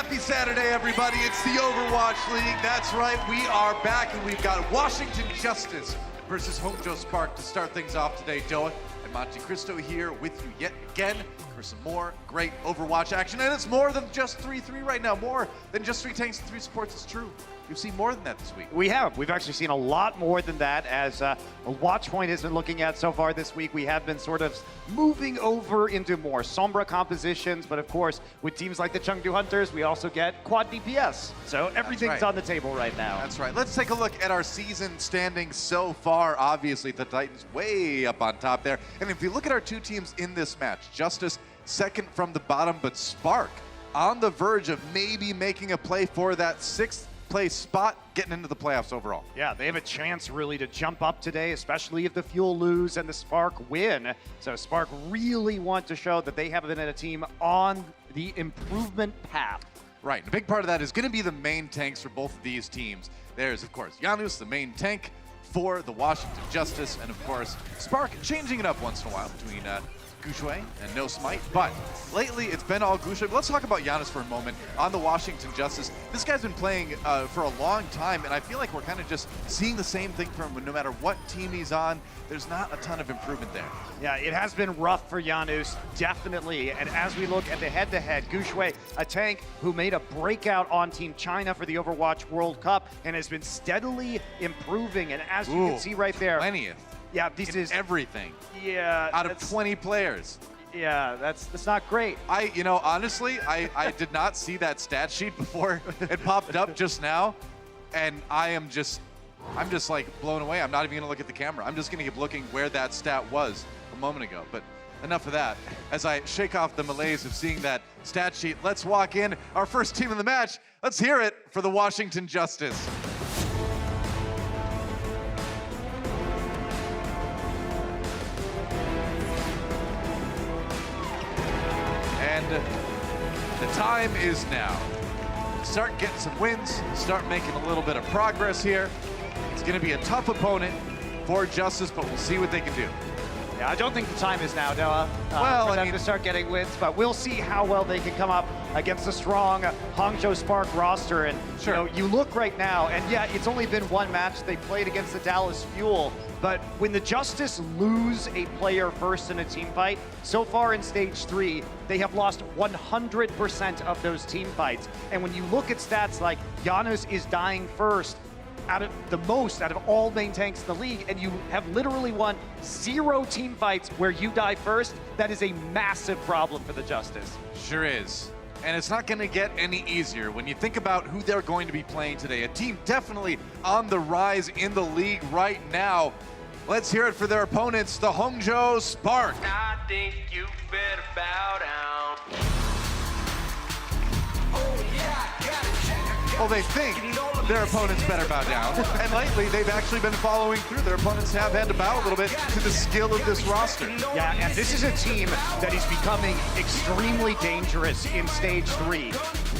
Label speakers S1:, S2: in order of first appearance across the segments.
S1: Happy Saturday, everybody. It's the Overwatch League. That's right, we are back, and we've got Washington Justice versus Hangzhou Spark to start things off today. Doa and Monte Cristo here with you yet again for some more great Overwatch action. And it's more than just 3-3 right now, more than just 3 tanks and 3 supports. It's true. We've seen more than that this week.
S2: We have. We've actually seen a lot more than that. As Watchpoint has been looking at so far this week, we have been sort of moving over into more Sombra compositions. But of course, with teams like the Chengdu Hunters, we also get quad DPS. So everything's on the table right now.
S1: That's right. Let's take a look at our season standings so far. Obviously, the Titans way up on top there. And if you look at our two teams in this match, Justice second from the bottom, but Spark on the verge of maybe making a play for that 6th place spot, getting into the playoffs overall.
S2: Yeah, they have a chance really to jump up today, especially if the Fuel lose and the Spark win. So Spark really want to show that they have been a team on the improvement path.
S1: Right, and a big part of that is going to be the main tanks for both of these teams. There's, of course, Janus, the main tank for the Washington Justice, and of course, Spark changing it up once in a while between Gushui and No Smite, but lately it's been all Gushui. Let's talk about Janus for a moment on the Washington Justice. This guy's been playing for a long time, and I feel like we're kind of just seeing the same thing from him no matter what team he's on. There's not a ton of improvement there.
S2: Yeah, it has been rough for Janus, definitely. And as we look at the head-to-head, Gushui, a tank who made a breakout on Team China for the Overwatch World Cup and has been steadily improving. And as you can see right there,
S1: 20th.
S2: Yeah, this is
S1: everything.
S2: Yeah,
S1: out of 20 players.
S2: Yeah, that's not great.
S1: Honestly, I did not see that stat sheet before it popped up just now, and I'm just like blown away. I'm not even gonna look at the camera. I'm just gonna keep looking where that stat was a moment ago. But enough of that. As I shake off the malaise of seeing that stat sheet, let's walk in our first team in the match. Let's hear it for the Washington Justice. And the time is now. Start getting some wins, start making a little bit of progress here. It's going to be a tough opponent for Justice, but we'll see what they can do.
S2: Yeah, I don't think the time is now, Noah, for them to start getting wins, but we'll see how well they can come up against a strong Hangzhou Spark roster. And you look right now, and yeah, it's only been one match. They played against the Dallas Fuel, but when the Justice lose a player first in a team fight, so far in stage 3, they have lost 100% of those team fights. And when you look at stats like Janus is dying first, out of all main tanks in the league, and you have literally won 0 team fights where you die first, that is a massive problem for the Justice.
S1: Sure is. And it's not going to get any easier when you think about who they're going to be playing today. A team definitely on the rise in the league right now. Let's hear it for their opponents, the Hangzhou Spark.
S3: I think you better bow down.
S1: Well, they think their opponents better bow down. And lately, they've actually been following through. Their opponents have had to bow a little bit to the skill of this roster.
S2: Yeah, and this is a team that is becoming extremely dangerous in stage 3.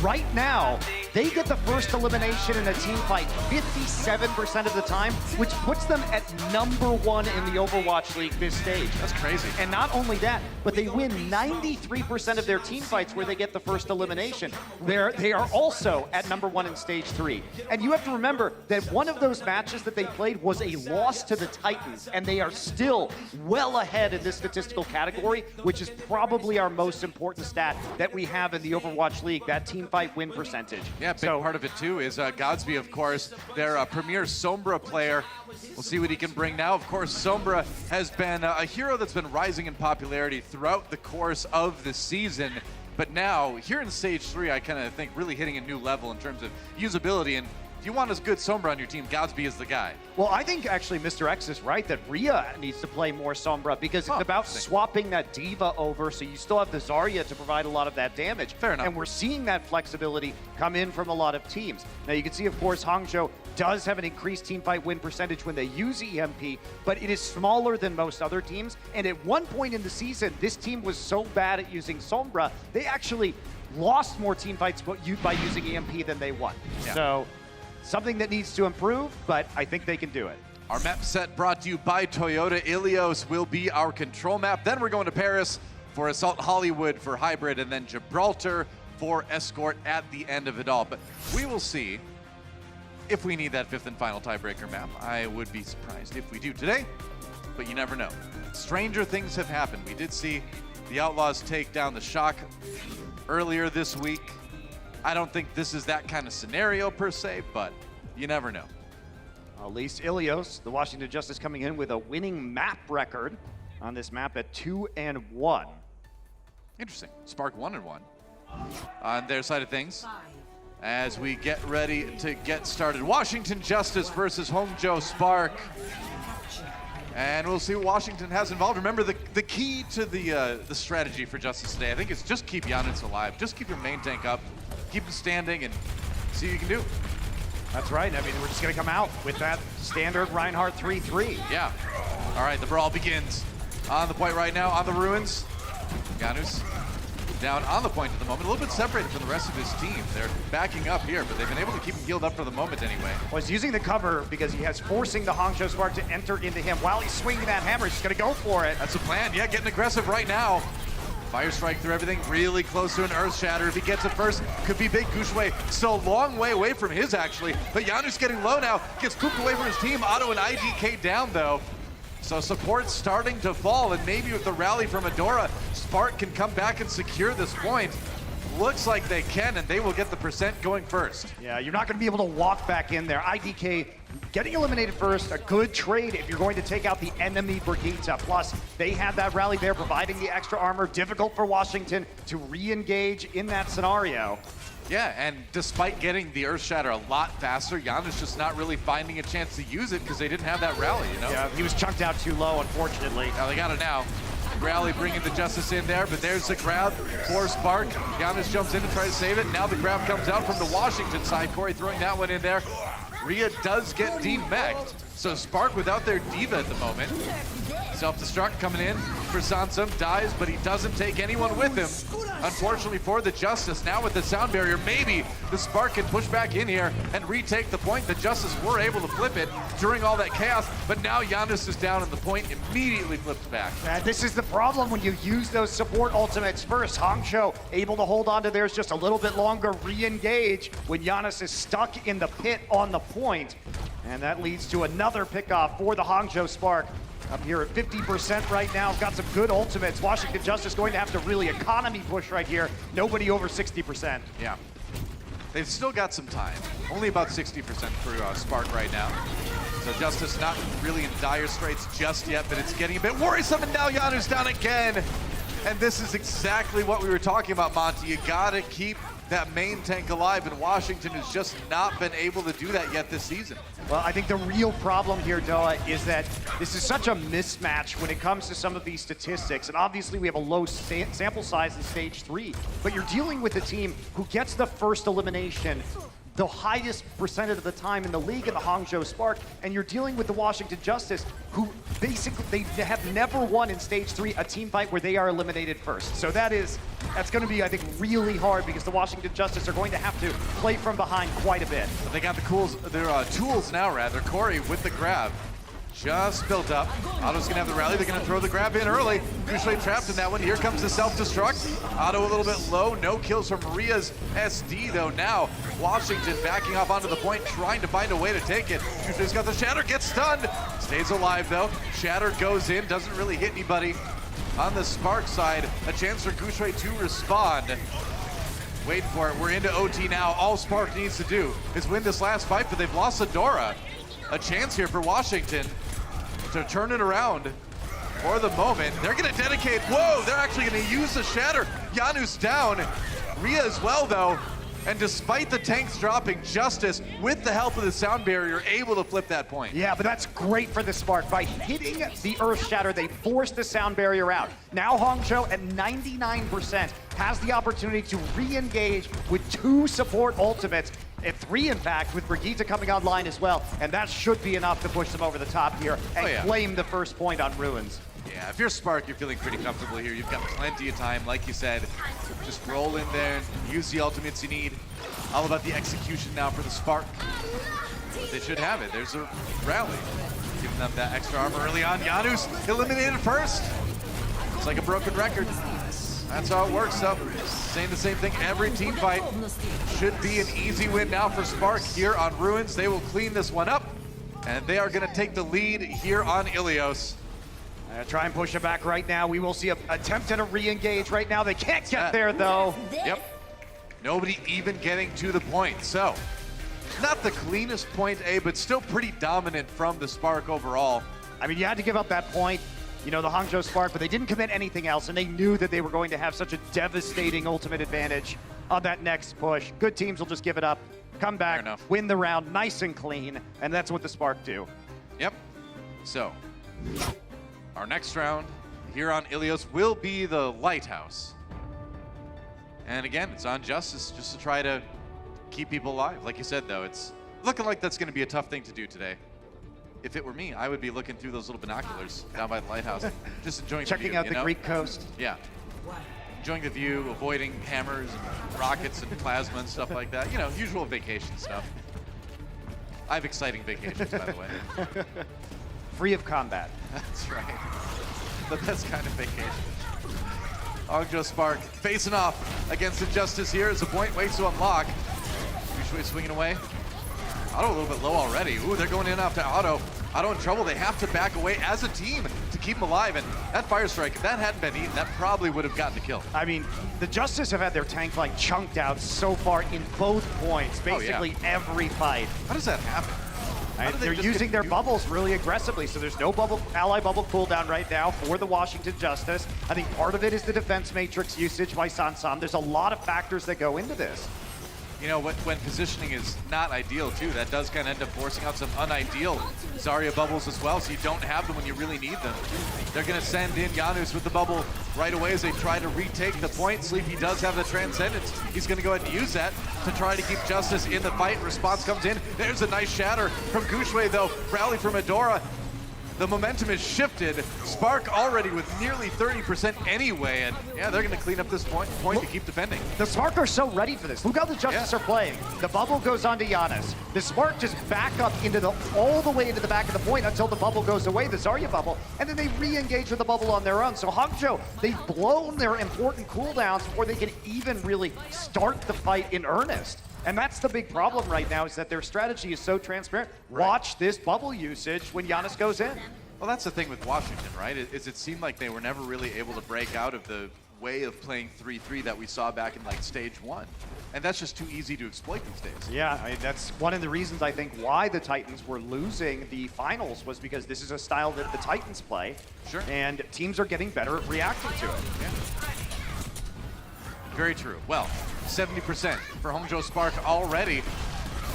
S2: Right now, they get the first elimination in a team fight 57% of the time, which puts them at #1 in the Overwatch League this stage.
S1: That's crazy.
S2: And not only that, but they win 93% of their team fights where they get the first elimination. They are also at #1 in stage 3. And you have to remember that one of those matches that they played was a loss to the Titans, and they are still well ahead in this statistical category, which is probably our most important stat that we have in the Overwatch League, that team fight win percentage.
S1: Yeah, big part of it too is Godsby, of course, their premier Sombra player. We'll see what he can bring now. Of course, Sombra has been a hero that's been rising in popularity throughout the course of the season. But now, here in stage 3, I kind of think really hitting a new level in terms of usability. And if you want a good Sombra on your team, Godsby is the guy.
S2: Well, I think actually Mr. X is right that Rhea needs to play more Sombra because it's about swapping that Diva over so you still have the Zarya to provide a lot of that damage.
S1: Fair enough.
S2: And we're seeing that flexibility come in from a lot of teams. Now you can see, of course, Hangzhou does have an increased teamfight win percentage when they use EMP, but it is smaller than most other teams. And at one point in the season, this team was so bad at using Sombra, they actually lost more teamfights by using EMP than they won.
S1: Yeah.
S2: So something that needs to improve, but I think they can do it.
S1: Our map set brought to you by Toyota. Ilios will be our control map. Then we're going to Paris for Assault Hollywood for Hybrid, and then Gibraltar for Escort at the end of it all. But we will see if we need that 5th and final tiebreaker map. I would be surprised if we do today, but you never know. Stranger things have happened. We did see the Outlaws take down the Shock earlier this week. I don't think this is that kind of scenario per se, but you never know.
S2: At least Ilios, the Washington Justice, coming in with a winning map record on this map at 2-1.
S1: Interesting. Spark 1-1 on their side of things. As we get ready to get started, Washington Justice versus Hangzhou Spark. And we'll see what Washington has involved. Remember, the key to the strategy for Justice today, I think, is just keep Giannis alive. Just keep your main tank up, keep him standing, and see what you can do.
S2: That's right. I mean, we're just going to come out with that standard Reinhardt 3-3.
S1: Yeah. All right, the brawl begins. On the point right now, on the ruins. Janus down on the point at the moment, a little bit separated from the rest of his team. They're backing up here, but they've been able to keep him healed up for the moment anyway.
S2: Well, he's using the cover because he has forcing the Hangzhou Spark to enter into him. While he's swinging that hammer, he's going to go for it.
S1: That's the plan. Yeah, getting aggressive right now. Fire strike through everything, really close to an Earth Shatter. If he gets it first, could be big. Gushue still a long way away from his, actually. But Janus getting low now, gets pooped away from his team. Otto and IDK down, though. So support's starting to fall, and maybe with the rally from Adora, Spark can come back and secure this point. Looks like they can, and they will get the percent going first.
S2: Yeah, you're not going to be able to walk back in there. IDK getting eliminated first, a good trade if you're going to take out the enemy Brigitte. Plus, they had that rally there, providing the extra armor. Difficult for Washington to re-engage in that scenario.
S1: Yeah, and despite getting the Earth Shatter a lot faster, Janus just not really finding a chance to use it because they didn't have that rally, you know?
S2: Yeah, he was chunked out too low, unfortunately.
S1: Now they got it now. Rally bringing the Justice in there, but there's the grab for Spark. Janus jumps in to try to save it. Now the grab comes out from the Washington side. Corey throwing that one in there. Rhea does get demech'd, so Spark without their diva at the moment. Self-destruct coming in for Sansum, dies, but he doesn't take anyone with him. Unfortunately for the Justice, now with the sound barrier, maybe the Spark can push back in here and retake the point. The Justice were able to flip it during all that chaos, but now Janus is down and the point immediately flips back.
S2: And this is the problem when you use those support ultimates first. Hangzhou able to hold on to theirs just a little bit longer, re-engage when Janus is stuck in the pit on the point. And that leads to another pickoff for the Hangzhou Spark. Up here at 50% right now, got some good ultimates. Washington Justice going to have to really economy push right here. Nobody over 60%.
S1: Yeah. They've still got some time. Only about 60% for Spark right now. So Justice not really in dire straits just yet, but it's getting a bit worrisome, and now Janus down again. And this is exactly what we were talking about, Monty. You gotta keep that main tank alive, and Washington has just not been able to do that yet this season.
S2: Well, I think the real problem here, Doa, is that this is such a mismatch when it comes to some of these statistics. And obviously we have a low sample size in stage 3, but you're dealing with a team who gets the first elimination the highest percentage of the time in the league in the Hangzhou Spark, and you're dealing with the Washington Justice, who basically, they have never won in stage 3 a team fight where they are eliminated first. So that's going to be, I think, really hard because the Washington Justice are going to have to play from behind quite a bit.
S1: But they got their tools now, rather. Corey with the grab. Just built up. Otto's gonna have the rally. They're gonna throw the grab in early. Usually trapped in that one. Here comes the self-destruct. Otto a little bit low. No kills from Maria's SD though. Now Washington backing off onto the point, trying to find a way to take it. Usually's got the Shatter, gets stunned. Stays alive though. Shatter goes in, doesn't really hit anybody. On the Spark side, a chance for Gushue to respond. Wait for it. We're into OT now. All Spark needs to do is win this last fight, but they've lost Adora. A chance here for Washington to turn it around for the moment. They're gonna dedicate, whoa, they're actually gonna use the Shatter. Janus down, Rhea as well though. And despite the tanks dropping, Justice, with the help of the sound barrier, able to flip that point.
S2: Yeah, but that's great for the Spark. By hitting the Earth Shatter, they force the sound barrier out. Now Hangzhou at 99% has the opportunity to re-engage with 2 support ultimates. At 3, in fact, with Brigitte coming online as well. And that should be enough to push them over the top here and claim the first point on Ruins.
S1: Yeah, if you're Spark, you're feeling pretty comfortable here. You've got plenty of time, like you said. Just roll in there, use the ultimates you need. All about the execution now for the Spark. They should have it. There's a rally. Giving them that extra armor early on. Janus eliminated first. It's like a broken record. That's how it works, though. Saying the same thing, every team fight should be an easy win now for Spark here on Ruins. They will clean this one up, and they are going to take the lead here on Ilios.
S2: Try and push it back right now. We will see an attempt at a re-engage right now. They can't get there, though.
S1: Yep. Nobody even getting to the point. So, not the cleanest point A, but still pretty dominant from the Spark overall.
S2: I mean, you had to give up that point, you know, the Hangzhou Spark, but they didn't commit anything else, and they knew that they were going to have such a devastating ultimate advantage on that next push. Good teams will just give it up, come back, win the round nice and clean, and that's what the Spark do.
S1: Yep. So, our next round here on Ilios will be the Lighthouse. And again, it's on Justice just to try to keep people alive. Like you said, though, it's looking like that's going to be a tough thing to do today. If it were me, I would be looking through those little binoculars down by the lighthouse, just enjoying the view.
S2: Checking out the Greek coast.
S1: Yeah. Enjoying the view, avoiding hammers and rockets and plasma and stuff like that. You know, usual vacation stuff. I have exciting vacations, by the way.
S2: Free of combat.
S1: That's right. The best kind of vacation. Hangzhou Spark facing off against Injustice here as the point waits to unlock. Usually swinging away. Otto a little bit low already. Ooh, they're going in after Otto. Otto in trouble. They have to back away as a team to keep him alive. And that fire strike, if that hadn't been eaten, that probably would have gotten the kill.
S2: I mean, the Justice have had their tank line chunked out so far in both points, basically every fight.
S1: How does that happen?
S2: They're using their bubbles really aggressively, so there's no ally bubble cooldown right now for the Washington Justice. I think part of it is the defense matrix usage by Sansam. There's a lot of factors that go into this.
S1: You know, when positioning is not ideal, too, that does kind of end up forcing out some unideal Zarya bubbles as well, so you don't have them when you really need them. They're going to send in Janus with the bubble right away as they try to retake the point. Sleepy does have the Transcendence. He's going to go ahead and use that to try to keep Justice in the fight. Response comes in. There's a nice shatter from Gushue, though. Rally from Adora. The momentum is shifted. Spark already with nearly 30% anyway, and yeah, they're going to clean up this point to keep defending.
S2: The Spark are so ready for this. Look how the Justice are playing. The bubble goes on to Giannis. The Spark just back up into all the way into the back of the point until the bubble goes away, the Zarya bubble, and then they re-engage with the bubble on their own. So Hangzhou, they've blown their important cooldowns before they can even really start the fight in earnest. And that's the big problem right now, is that their strategy is so transparent. Watch this bubble usage when Giannis goes in.
S1: Well, that's the thing with Washington, right? Is it seemed like they were never really able to break out of the way of playing 3-3 that we saw back in like stage 1. And that's just too easy to exploit these days.
S2: Yeah, I mean, that's one of the reasons I think why the Titans were losing the finals, was because this is a style that the Titans play.
S1: Sure. And
S2: teams are getting better at reacting to it.
S1: Yeah. Very true. Well, 70% for Hangzhou Spark already.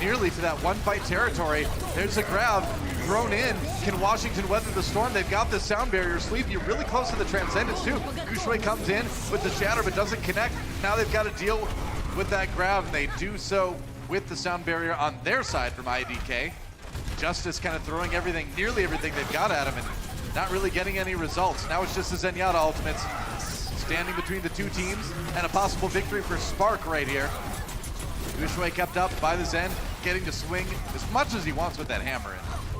S1: Nearly to that one fight territory. There's a grab thrown in. Can Washington weather the storm? They've got the sound barrier. Sleepy really close to the Transcendence too. Gushue comes in with the shatter but doesn't connect. Now they've got to deal with that grab, and they do so with the sound barrier on their side from IDK. Justice kind of throwing everything, nearly everything they've got at him, and not really getting any results. Now it's just the Zenyatta ultimates standing between the two teams, and a possible victory for Spark right here. Gushue kept up by the Zen, getting to swing as much as he wants with that hammer.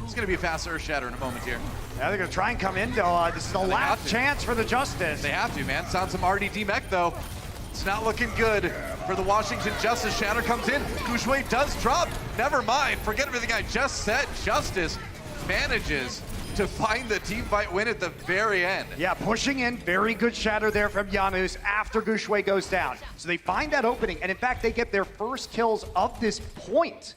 S1: It's going to be a fast Earth Shatter in a moment here.
S2: Yeah, they're going to try and come in, this is the last chance for the Justice.
S1: They have to, man. Sounds some RDD mech, though. It's not looking good for the Washington Justice. Shatter comes in. Gushue does drop. Never mind. Forget everything I just said. Justice manages to find the team fight win at the very end.
S2: Yeah, pushing in, very good shatter there from Janus after Gushue goes down. So they find that opening, and in fact, they get their first kills of this point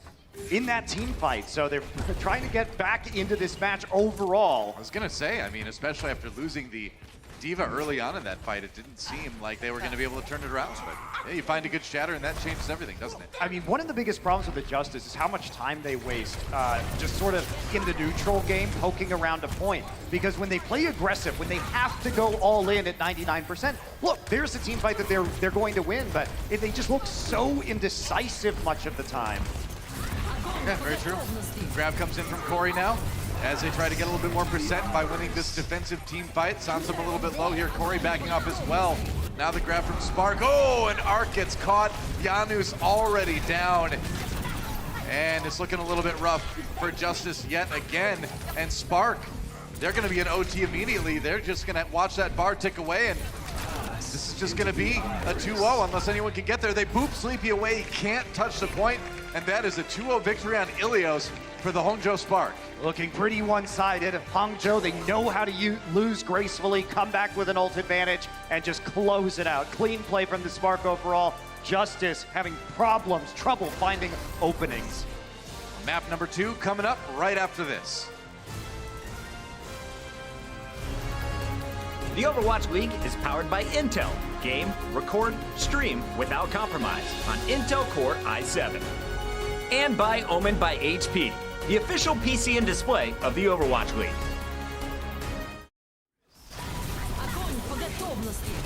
S2: in that team fight. So they're trying to get back into this match overall.
S1: I was gonna say, I mean, especially after losing the D.Va early on in that fight, it didn't seem like they were going to be able to turn it around. But yeah, you find a good shatter, and that changes everything, doesn't it?
S2: I mean, one of the biggest problems with the Justice is how much time they waste just sort of in the neutral game, poking around a point. Because when they play aggressive, when they have to go all in at 99%, look, there's a team fight that they're going to win, but they just look so indecisive much of the time.
S1: Yeah, very true. Grab comes in from Corey now, as they try to get a little bit more percent by winning this defensive team fight. Sansam a little bit low here. Corey backing off as well. Now the grab from Spark. Oh, and Arc gets caught. Janus already down. And it's looking a little bit rough for Justice yet again. And Spark, they're going to be an OT immediately. They're just going to watch that bar tick away, and This is just going to be a 2-0 unless anyone can get there. They boop Sleepy away, he can't touch the point, and that is a 2-0 victory on Ilios for the Hangzhou Spark.
S2: Looking pretty one-sided. Hangzhou, they know how to lose gracefully, come back with an ult advantage, and just close it out. Clean play from the Spark overall. Justice having trouble finding openings.
S1: Map number 2 coming up right after this.
S4: The Overwatch League is powered by Intel. Game, record, stream without compromise on Intel Core i7. And by Omen by HP, the official PC and display of the Overwatch League.
S5: Огонь по готовности.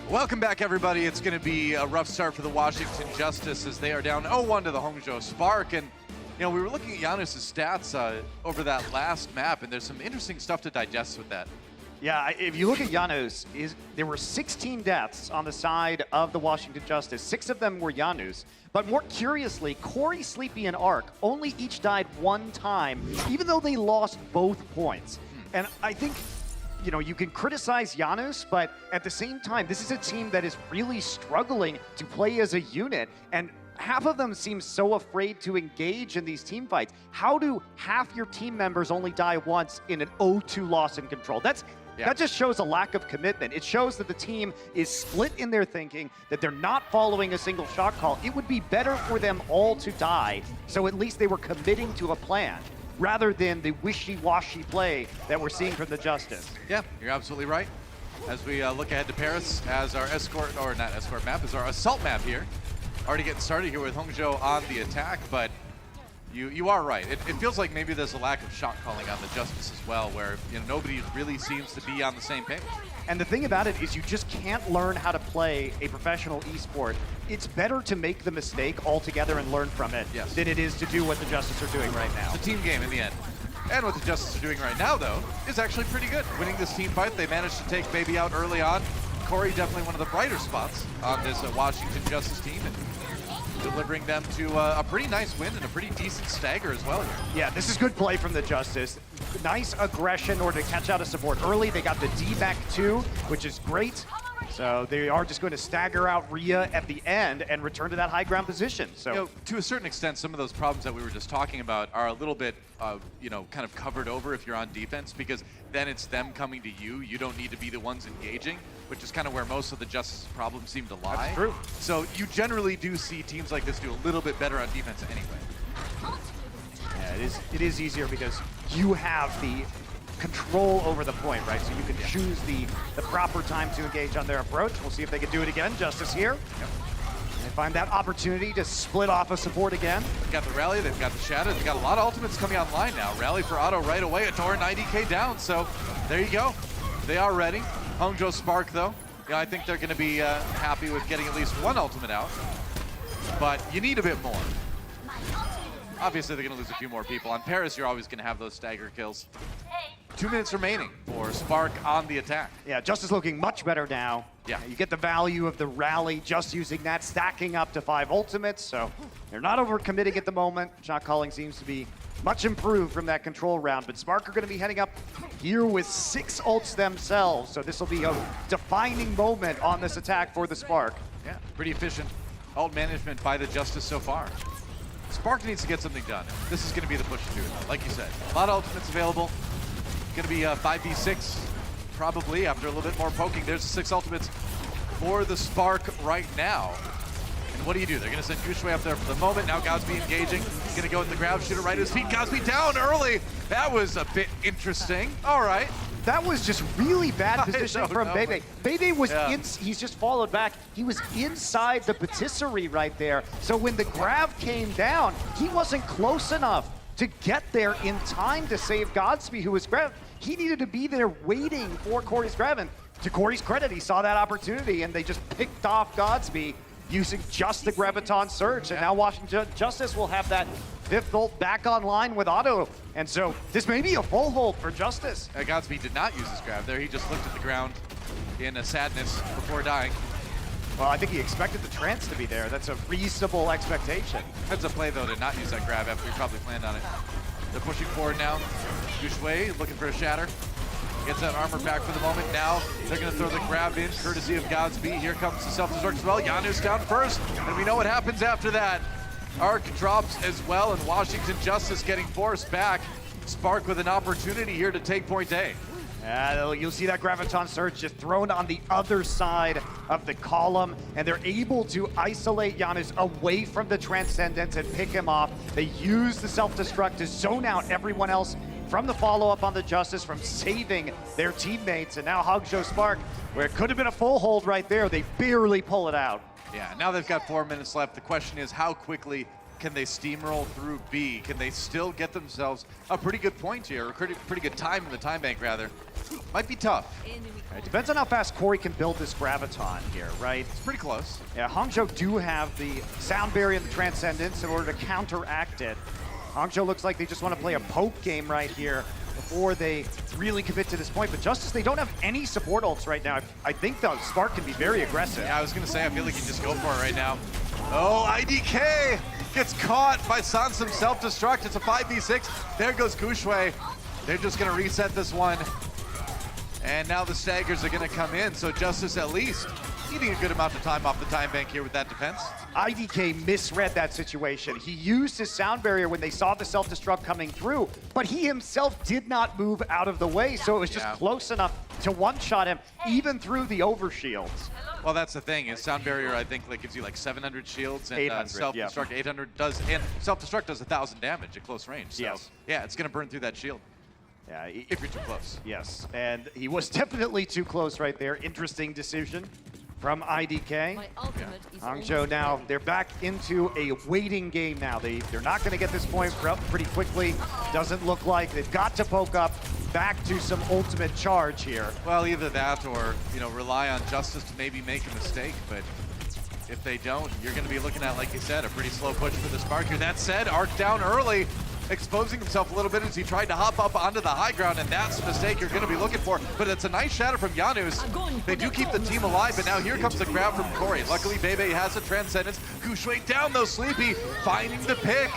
S1: Welcome back, everybody. It's going to be a rough start for the Washington Justice as they are down 0-1 to the Hangzhou Spark. And, you know, we were looking at Janus' stats over that last map, and there's some interesting stuff to digest with that.
S2: Yeah, if you look at Janus, there were 16 deaths on the side of the Washington Justice. 6 of them were Janus. But more curiously, Corey, Sleepy, and Arc only each died 1 time, even though they lost both points. And I think, you know, you can criticize Janus, but at the same time, this is a team that is really struggling to play as a unit. And half of them seem so afraid to engage in these team fights. How do half your team members only die once in an 0-2 loss in control? That just shows a lack of commitment. It shows that the team is split in their thinking, that they're not following a single shot call. It would be better for them all to die, so at least they were committing to a plan, rather than the wishy-washy play that we're seeing from the Justice.
S1: Yeah, you're absolutely right. As we look ahead to Paris as our escort, or not escort map, as our assault map here. Already getting started here with Hangzhou on the attack, but you are right. It feels like maybe there's a lack of shot calling on the Justice as well, where, you know, nobody really seems to be on the same page.
S2: And the thing about it is you just can't learn how to play a professional esport. It's better to make the mistake altogether and learn from it than it is to do what the Justice are doing right now.
S1: It's a team game in the end. And what the Justice are doing right now, though, is actually pretty good. Winning this team fight, they managed to take Baby out early on. Corey, definitely one of the brighter spots on this Washington Justice team, and delivering them to a pretty nice win and a pretty decent stagger as well here.
S2: Yeah, this is good play from the Justice. Nice aggression in order to catch out a support early. They got the D back too, which is great. So they are just going to stagger out Rhea at the end and return to that high ground position. So,
S1: you know, to a certain extent, some of those problems that we were just talking about are a little bit, you know, kind of covered over if you're on defense, because then it's them coming to you. You don't need to be the ones engaging, which is kind of where most of the Justice's problems seem to lie.
S2: That's true.
S1: So you generally do see teams like this do a little bit better on defense anyway.
S2: Yeah, it is easier because you have the control over the point, right? So you can choose the proper time to engage on their approach. We'll see if they can do it again. Justice here. Yep. They find that opportunity to split off a support again.
S1: They've got the Rally, they've got the Shadow, they've got a lot of ultimates coming online now. Rally for Otto right away, Adore 90k down, so there you go. They are ready. Hangzhou Spark, though, I think they're going to be happy with getting at least one ultimate out, but you need a bit more. Obviously, they're going to lose a few more people. On Paris, you're always going to have those stagger kills. 2 minutes remaining for Spark on the attack.
S2: Yeah, Justice looking much better now.
S1: Yeah.
S2: You get the value of the rally just using that, stacking up to 5 ultimates, so they're not overcommitting at the moment. Shot calling seems to be much improved from that control round, but Spark are going to be heading up here with 6 ults themselves, so this will be a defining moment on this attack for the Spark.
S1: Yeah, pretty efficient ult management by the Justice so far. Spark needs to get something done. This is going to be the push to do it, like you said. A lot of ultimates available. Going to be a 5v6 probably after a little bit more poking. There's the 6 ultimates for the Spark right now. And what do? They're going to send Gushue up there for the moment. Now Godsby engaging. He's going to go with the grab shooter right at his feet. Godsby down early. That was a bit interesting. All right.
S2: That was just really bad positioning from Bebe. Bebe was he's just followed back. He was inside the patisserie right there. So when the grab came down, he wasn't close enough to get there in time to save Godsby, who was grabbed. He needed to be there waiting for Corey's grab. And to Corey's credit, he saw that opportunity and they just picked off Godsby using just the Graviton Surge. And now Washington Justice will have that 5th ult back online with auto. And so this may be a full hold for Justice.
S1: Godsby did not use his grab there. He just looked at the ground in a sadness before dying.
S2: Well, I think he expected the trance to be there. That's a reasonable expectation.
S1: That's a play, though, to not use that grab after he probably planned on it. They're pushing forward now. Gushue looking for a shatter. Gets that armor back for the moment. Now they're going to throw the grab in, courtesy of Godsby. Here comes the self-destruct as well. Janus down first, and we know what happens after that. Arc drops as well, and Washington Justice getting forced back. Spark with an opportunity here to take point A.
S2: Yeah, you'll see that Graviton Surge just thrown on the other side of the column, and they're able to isolate Janus away from the Transcendence and pick him off. They use the self-destruct to zone out everyone else from the follow-up on the Justice, from saving their teammates. And now Hangzhou Spark, where it could have been a full hold right there, they barely pull it out.
S1: Yeah, now they've got 4 minutes left. The question is, how quickly can they steamroll through B? Can they still get themselves a pretty good point here, or pretty good time in the time bank, rather? Might be tough.
S2: It depends on how fast Corey can build this Graviton here, right?
S1: It's pretty close.
S2: Yeah, Hangzhou do have the Sound Barrier and the Transcendence in order to counteract it. Hangzhou looks like they just want to play a poke game right here before they really commit to this point. But Justice, they don't have any support ults right now. I think the Spark can be very aggressive.
S1: Yeah, I was going to say, I feel like you just go for it right now. Oh, IDK gets caught by Sansum self-destruct. It's a 5v6. There goes Gushue. They're just going to reset this one. And now the staggers are going to come in. So Justice at least needing a good amount of time off the time bank here with that defense.
S2: IDK misread that situation. He used his sound barrier when they saw the self-destruct coming through, but he himself did not move out of the way, so it was just close enough to one-shot him, even through the overshields.
S1: Well, that's the thing, is sound barrier, I think, like, gives you like 700 shields, and self-destruct 800 does, and self-destruct does 1,000 damage at close range. So, yeah, it's going to burn through that shield. Yeah, if you're too close.
S2: Yes, and he was definitely too close right there. Interesting decision from IDK. Hangzhou now, they're back into a waiting game now. They're not going to get this point pretty quickly. Doesn't look like. They've got to poke up back to some ultimate charge here.
S1: Well, either that or, you know, rely on Justice to maybe make a mistake, but if they don't, you're going to be looking at, like you said, a pretty slow push for the Spark here. That said, Arc down early, exposing himself a little bit as he tried to hop up onto the high ground, and that's the mistake you're going to be looking for. But it's a nice shatter from Janus. They do keep the team alive, but now here comes the grab from Corey. Luckily, Bebe has a Transcendence. Gushue down though, Sleepy, finding the pick.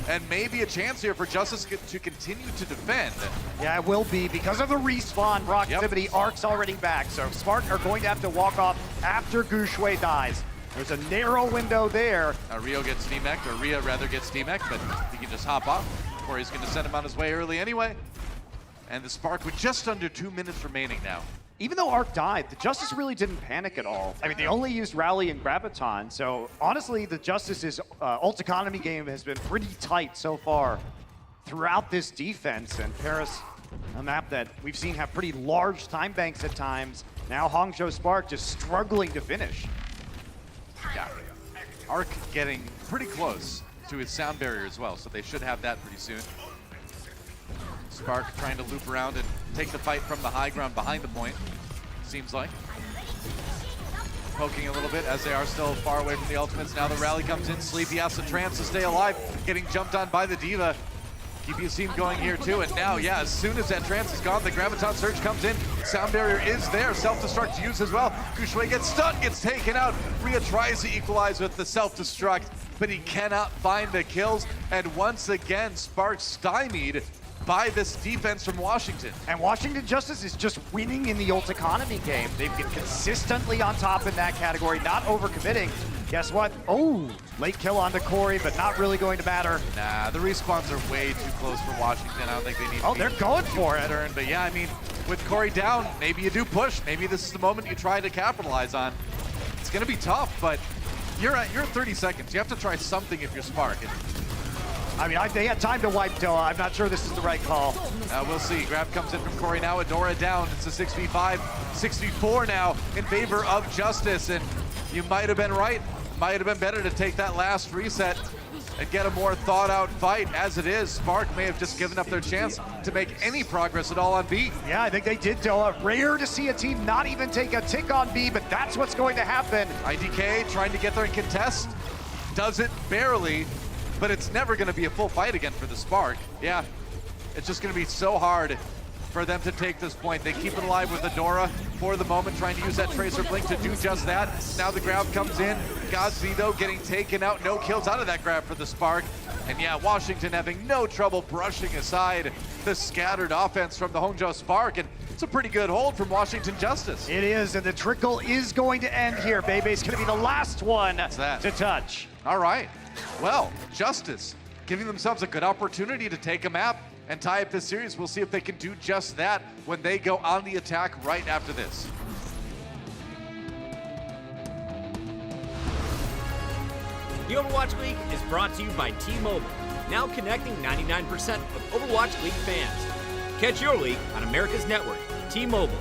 S1: And maybe a chance here for Justice to continue to defend.
S2: Yeah, it will be because of the respawn proximity. Arc's already back, so Spark are going to have to walk off after Gushue dies. There's a narrow window there.
S1: Rio gets Steamek'd, or Rhea rather gets Steamek'd, but he can just hop off. Corey's going to send him on his way early anyway. And the Spark with just under 2 minutes remaining now.
S2: Even though Arc died, the Justice really didn't panic at all. I mean, they only used Rally and Graviton, so honestly, the Justice's ult economy game has been pretty tight so far throughout this defense. And Paris, a map that we've seen have pretty large time banks at times. Now Hangzhou Spark just struggling to finish.
S1: Yeah, Arc getting pretty close to his sound barrier as well, so they should have that pretty soon. Spark trying to loop around and take the fight from the high ground behind the point, seems like. Poking a little bit as they are still far away from the ultimates. Now the rally comes in. Sleepy has the trance to stay alive, getting jumped on by the Diva. Keep your team going here too, and now, yeah, as soon as that trance is gone, the Graviton Surge comes in. Sound barrier is there, self-destruct used as well. Guxue gets stunned, gets taken out. Rhea tries to equalize with the self-destruct, but he cannot find the kills. And once again, Spark stymied by this defense from Washington.
S2: And Washington Justice is just winning in the ult economy game. They've been consistently on top in that category, not overcommitting. Guess what? Oh, late kill onto Corey, but not really going to matter.
S1: Nah, the respawns are way too close for Washington. I don't think they need to
S2: Oh, they're going for it.
S1: turn. But yeah, I mean, with Corey down, maybe you do push. Maybe this is the moment you try to capitalize on. It's gonna be tough, but you're at 30 seconds. You have to try something if you're Spark.
S2: I mean, they had time to wipe Doa. I'm not sure this is the right call.
S1: We'll see. Grab comes in from Corey now. Adora down. It's a 6v5, 6v4 now in favor of Justice. And you might have been right. Might have been better to take that last reset and get a more thought out fight. As it is, Spark may have just given up their chance to make any progress at all on B.
S2: Yeah, I think they did, Doa. Rare to see a team not even take a tick on B, but that's what's going to happen.
S1: IDK trying to get there and contest. Does it barely, but it's never going to be a full fight again for the Spark. Yeah, it's just going to be so hard for them to take this point. They keep it alive with Adora for the moment, trying to use that Tracer Blink to do just that. Now the grab comes in. Godzi, though, getting taken out. No kills out of that grab for the Spark. And yeah, Washington having no trouble brushing aside the scattered offense from the Hangzhou Spark. And it's a pretty good hold from Washington Justice.
S2: It is, and the trickle is going to end here. Bebe's going to be the last one to touch.
S1: All right. Well, Justice giving themselves a good opportunity to take a map and tie up this series. We'll see if they can do just that when they go on the attack right after this.
S4: The Overwatch League is brought to you by T-Mobile, now connecting 99% of Overwatch League fans. Catch your league on America's network, T-Mobile.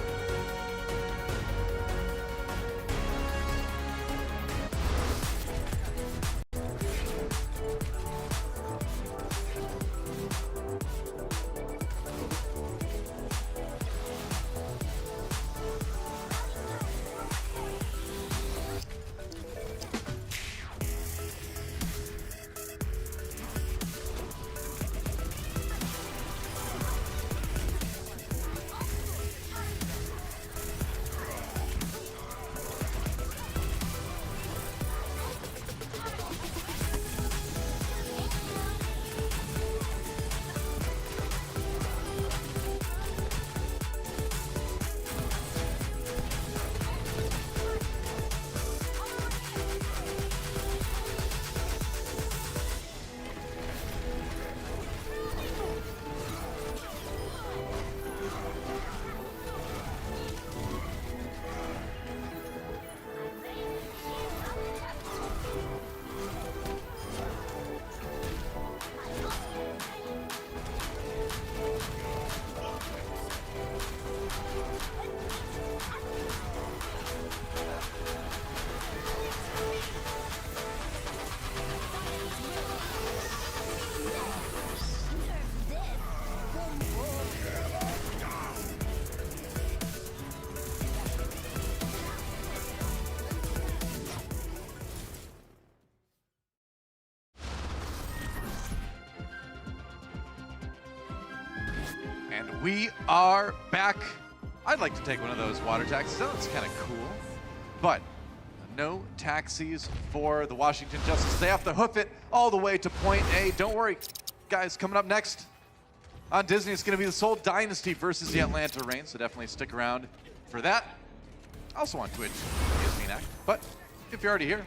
S1: And we are back. I'd like to take one of those water taxis. That's kind of cool. But no taxis for the Washington Justice. They have to hoof it all the way to point A. Don't worry, guys, coming up next on Disney, it's going to be the Seoul Dynasty versus the Atlanta Reign, so definitely stick around for that. Also on Twitch, ESPN. But if you're already here,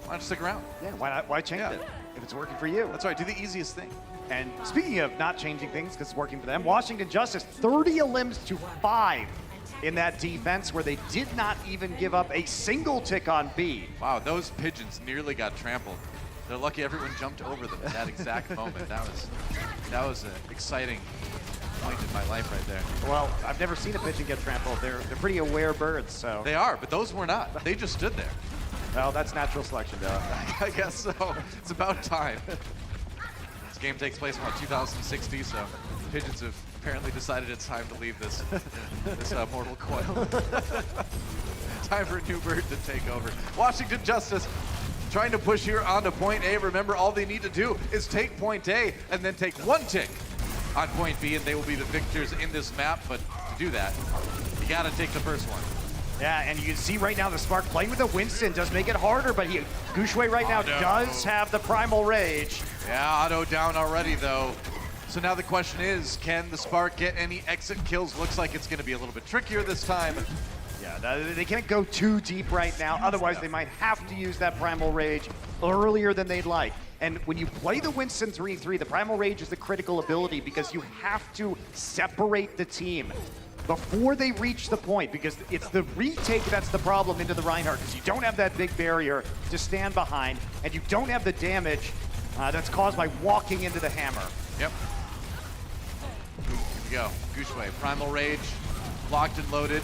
S1: why don't you stick around?
S2: Yeah, why not? Why change it if it's working for you?
S1: That's right, do the easiest thing.
S2: And speaking of not changing things because it's working for them, Washington Justice 30 elims to 5 in that defense where they did not even give up a single tick on B.
S1: Wow, those pigeons nearly got trampled. They're lucky everyone jumped over them at that exact moment. That was an exciting point in my life right there.
S2: Well, I've never seen a pigeon get trampled. They're pretty aware birds, so.
S1: They are, but those were not. They just stood there.
S2: Well, that's natural selection, though.
S1: I guess so. It's about time. This game takes place around 2060, so pigeons have apparently decided it's time to leave this mortal coil. Time for a new bird to take over. Washington Justice trying to push here onto point A. Remember, all they need to do is take point A and then take one tick on point B, and they will be the victors in this map. But to do that, you gotta take the first one.
S2: Yeah, and you can see right now the Spark playing with the Winston does make it harder, but Gushui right now does have the Primal Rage.
S1: Yeah, Otto down already though. So now the question is, can the Spark get any exit kills? Looks like it's gonna be a little bit trickier this time.
S2: Yeah, they can't go too deep right now, otherwise they might have to use that Primal Rage earlier than they'd like. And when you play the Winston 3-3, the Primal Rage is the critical ability because you have to separate the team before they reach the point, because it's the retake that's the problem into the Reinhardt, because you don't have that big barrier to stand behind, and you don't have the damage that's caused by walking into the hammer.
S1: Yep. Here we go. Gushui, Primal Rage, locked and loaded,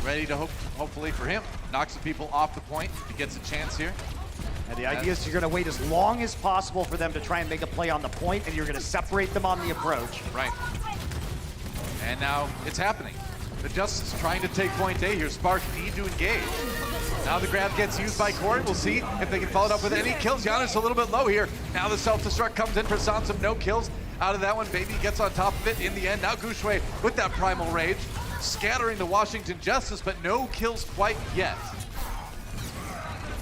S1: ready to hopefully for him, knock some people off the point. He gets a chance here.
S2: And the idea is you're going to wait as long as possible for them to try and make a play on the point, and you're going to separate them on the approach.
S1: Right. And now it's happening. The Justice trying to take point A here. Spark need to engage. Now the grab gets used by Corey. We'll see if they can follow it up with any kills. Giannis a little bit low here. Now the self-destruct comes in for Sansom. No kills out of that one. Baby gets on top of it in the end. Now Gushui with that Primal Rage, scattering the Washington Justice, but no kills quite yet.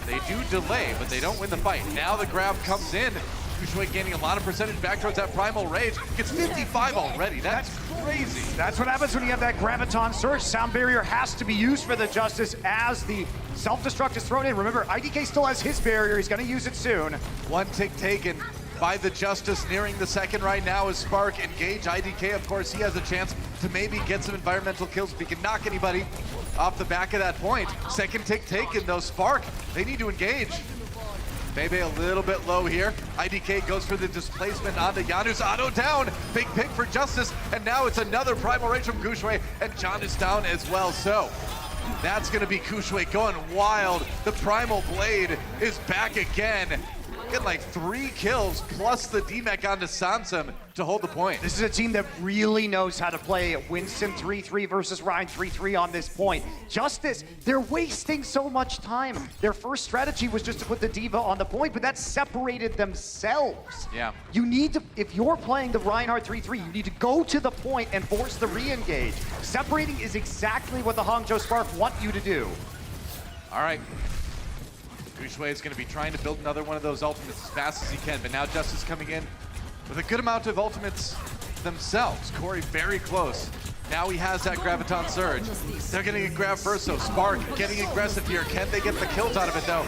S1: They do delay, but they don't win the fight. Now the grab comes in. Gushui gaining a lot of percentage back towards that Primal Rage. Gets 55 already. That's crazy.
S2: That's what happens when you have that Graviton Surge. Sound Barrier has to be used for the Justice as the self-destruct is thrown in. Remember, IDK still has his barrier. He's going to use it soon.
S1: One tick taken by the Justice, nearing the second right now as Spark engage. IDK, of course, he has a chance to maybe get some environmental kills if he can knock anybody off the back of that point. Second tick taken though. Spark, they need to engage. Bebe a little bit low here. IDK goes for the displacement onto Janus. Otto down. Big pick for Justice. And now it's another Primal Rage from Gushui. And John is down as well. So that's going to be Gushui going wild. The Primal Blade is back again. Getting like 3 kills plus the D-Mech onto Sansom to hold the point.
S2: This is a team that really knows how to play Winston 3-3 versus Ryan 3-3 on this point. Justice, they're wasting so much time. Their first strategy was just to put the Diva on the point, but that separated themselves.
S1: Yeah.
S2: You need to, if you're playing the Reinhardt 3-3, you need to go to the point and force the re-engage. Separating is exactly what the Hangzhou Spark want you to do.
S1: All right. Gushui is going to be trying to build another one of those ultimates as fast as he can, but now Justice coming in with a good amount of ultimates themselves. Corey very close. Now he has that Graviton Surge. They're going to get grab first, so Spark getting aggressive here. Can they get the kills out of it, though?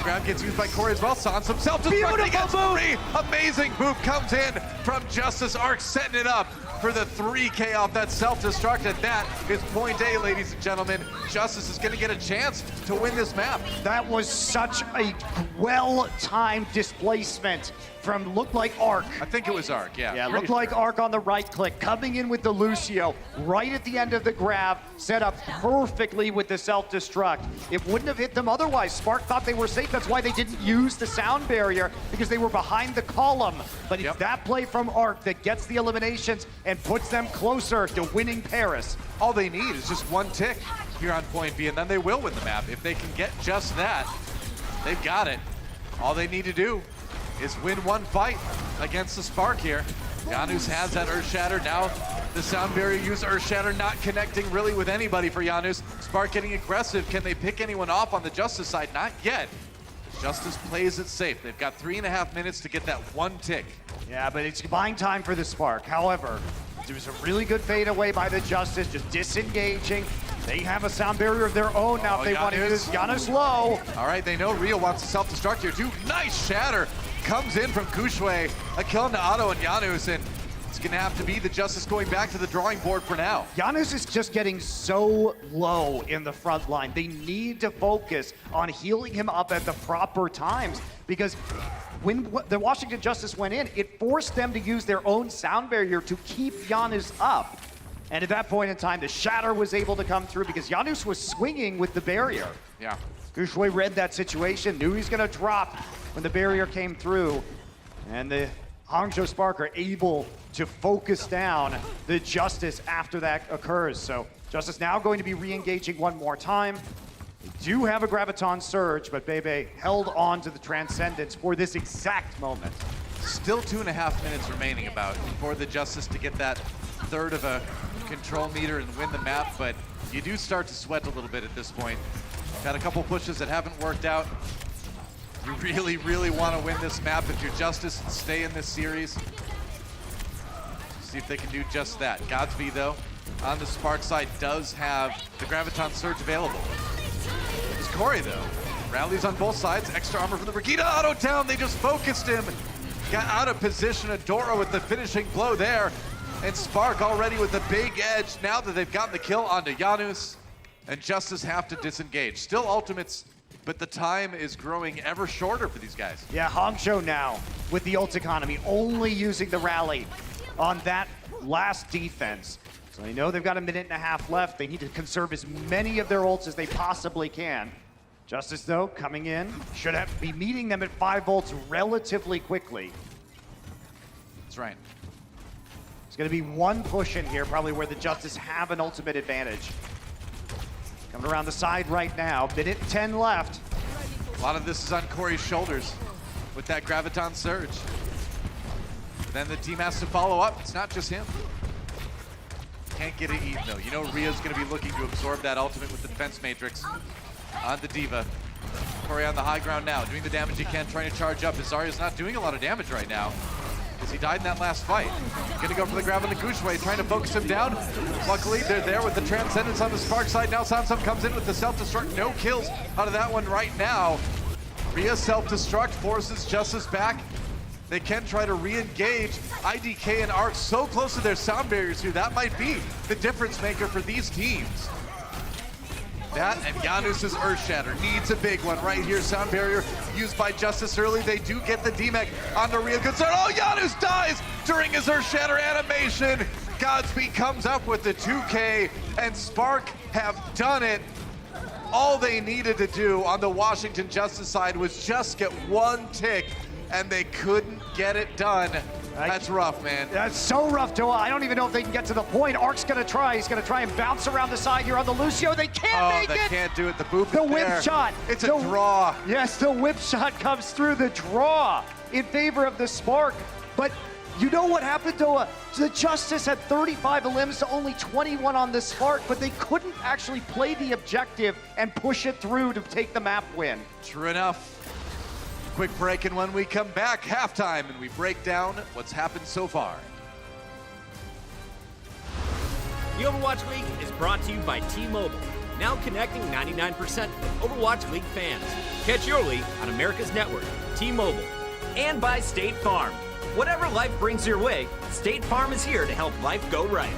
S1: Grab gets used by Corey as well. Sansom self-destructing against 3. Amazing move comes in from Justice. Arc setting it up for the 3K off that self-destruct, and that is point A, ladies and gentlemen. Justice is going to get a chance to win this map.
S2: That was such a well-timed displacement from looked like Arc.
S1: I think it was Arc, yeah.
S2: Yeah, looked like Arc on the right click, coming in with the Lucio right at the end of the grab, set up perfectly with the self-destruct. It wouldn't have hit them otherwise. Spark thought they were safe. That's why they didn't use the sound barrier, because they were behind the column. But it's that play from Arc that gets the eliminations and puts them closer to winning Paris.
S1: All they need is just 1 tick here on point B, and then they will win the map. If they can get just that, they've got it. All they need to do is win 1 fight against the Spark here. Janus has that Earth Shatter. Now the sound barrier use Earth Shatter, not connecting really with anybody for Janus. Spark getting aggressive. Can they pick anyone off on the Justice side? Not yet. Justice plays it safe. They've got 3.5 minutes to get that 1 tick.
S2: Yeah, but it's buying time for the Spark. However, there was a really good fade away by the Justice, just disengaging. They have a sound barrier of their own now if they want to use Janus low.
S1: All right, they know Rio wants to self-destruct here too. Nice shatter comes in from Gushui. A kill into Otto and Janus, and it's going to have to be the Justice going back to the drawing board for now.
S2: Janus is just getting so low in the front line. They need to focus on healing him up at the proper times, because when the Washington Justice went in, it forced them to use their own sound barrier to keep Janus up. And at that point in time, the shatter was able to come through because Janus was swinging with the barrier.
S1: Yeah.
S2: Gushui read that situation, knew he's going to drop when the barrier came through. And the Hangzhou Spark are able to focus down the Justice after that occurs. So Justice now going to be re-engaging 1 more time. They do have a Graviton Surge, but Bebe held on to the Transcendence for this exact moment.
S1: Still 2.5 minutes remaining about for the Justice to get that third of a control meter and win the map, but you do start to sweat a little bit at this point. Got a couple pushes that haven't worked out. You really, really want to win this map if you're Justice and stay in this series. See if they can do just that. Godspeed, though, on the Spark side, does have the Graviton Surge available. There's Corey, though. Rallies on both sides. Extra armor from the Brigida. Auto down. They just focused him. Got out of position. Adora with the finishing blow there. And Spark already with the big edge now that they've gotten the kill onto Janus. And Justice have to disengage. Still ultimates, but the time is growing ever shorter for these guys.
S2: Yeah, Hangzhou now with the ult economy, only using the rally on that last defense. So they know they've got a minute and a half left. They need to conserve as many of their ults as they possibly can. Justice, though, coming in, should be meeting them at 5 volts relatively quickly.
S1: That's right.
S2: It's going to be one push in here, probably where the Justice have an ultimate advantage. Coming around the side right now, minute 10 left.
S1: A lot of this is on Corey's shoulders with that Graviton Surge. Then the team has to follow up. It's not just him. Can't get it eaten, though. You know Rhea's going to be looking to absorb that ultimate with the defense matrix on the D.Va. Corey on the high ground now, doing the damage he can, trying to charge up. Zarya's not doing a lot of damage right now because he died in that last fight. Gonna go for the grab on the Gushway, trying to focus him down. Luckily, they're there with the Transcendence on the Spark side. Now Samsung comes in with the self-destruct. No kills out of that one right now. Rhea self-destruct forces Justice back. They can try to re-engage. IDK and Arc so close to their sound barriers here. That might be the difference maker for these teams. That and Janus's Earthshatter needs a big one right here. Sound barrier used by Justice early. They do get the DMEC onto Rhea. Concern. Oh, Janus dies during his Earthshatter animation. Godspeed comes up with the 2K, and Spark have done it. All they needed to do on the Washington Justice side was just get one tick, and they couldn't get it done. That's rough, man.
S2: That's so rough, Doa. I don't even know if they can get to the point. Arc's gonna try. He's gonna try and bounce around the side here on the Lucio. They can't make it.
S1: They can't do it. The boop
S2: The
S1: is
S2: whip
S1: there.
S2: shot.
S1: It's a draw.
S2: Yes, the whip shot comes through the draw in favor of the Spark. But you know what happened, Doa? The Justice had 35 elims to only 21 on the Spark, but they couldn't actually play the objective and push it through to take the map win.
S1: True enough. Quick break, and when we come back, halftime, and we break down what's happened so far.
S4: The Overwatch League is brought to you by T-Mobile, now connecting 99% of Overwatch League fans. Catch your league on America's network, T-Mobile. And by State Farm. Whatever life brings your way, State Farm is here to help life go right.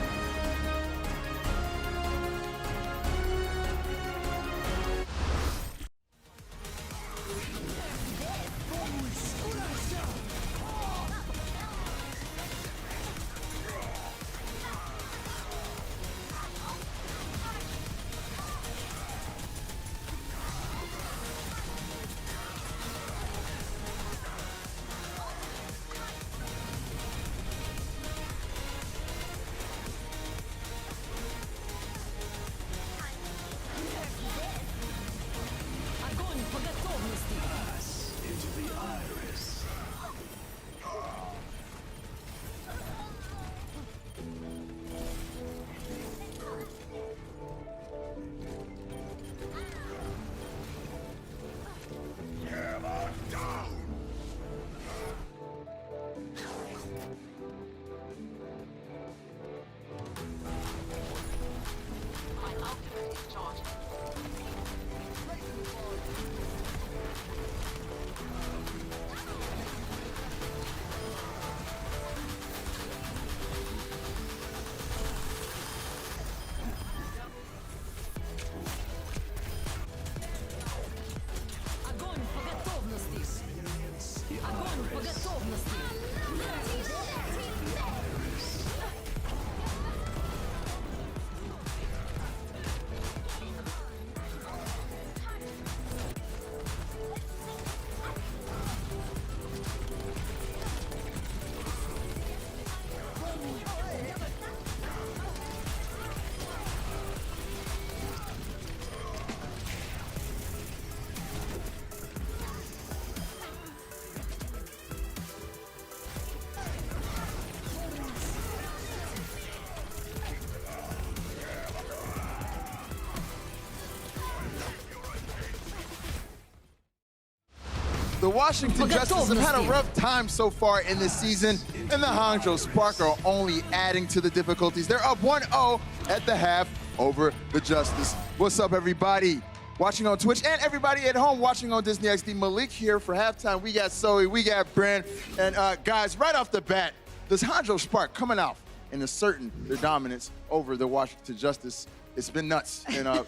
S6: The Washington Justice have had a rough time so far in this season, and the Hangzhou Spark are only adding to the difficulties. They're up 1-0 at the half over the Justice. What's up, everybody? Watching on Twitch and everybody at home watching on Disney XD. Malik here for halftime. We got Zoe, we got Brent, and guys, right off the bat, this Hangzhou Spark coming out and asserting their dominance over the Washington Justice. It's been nuts and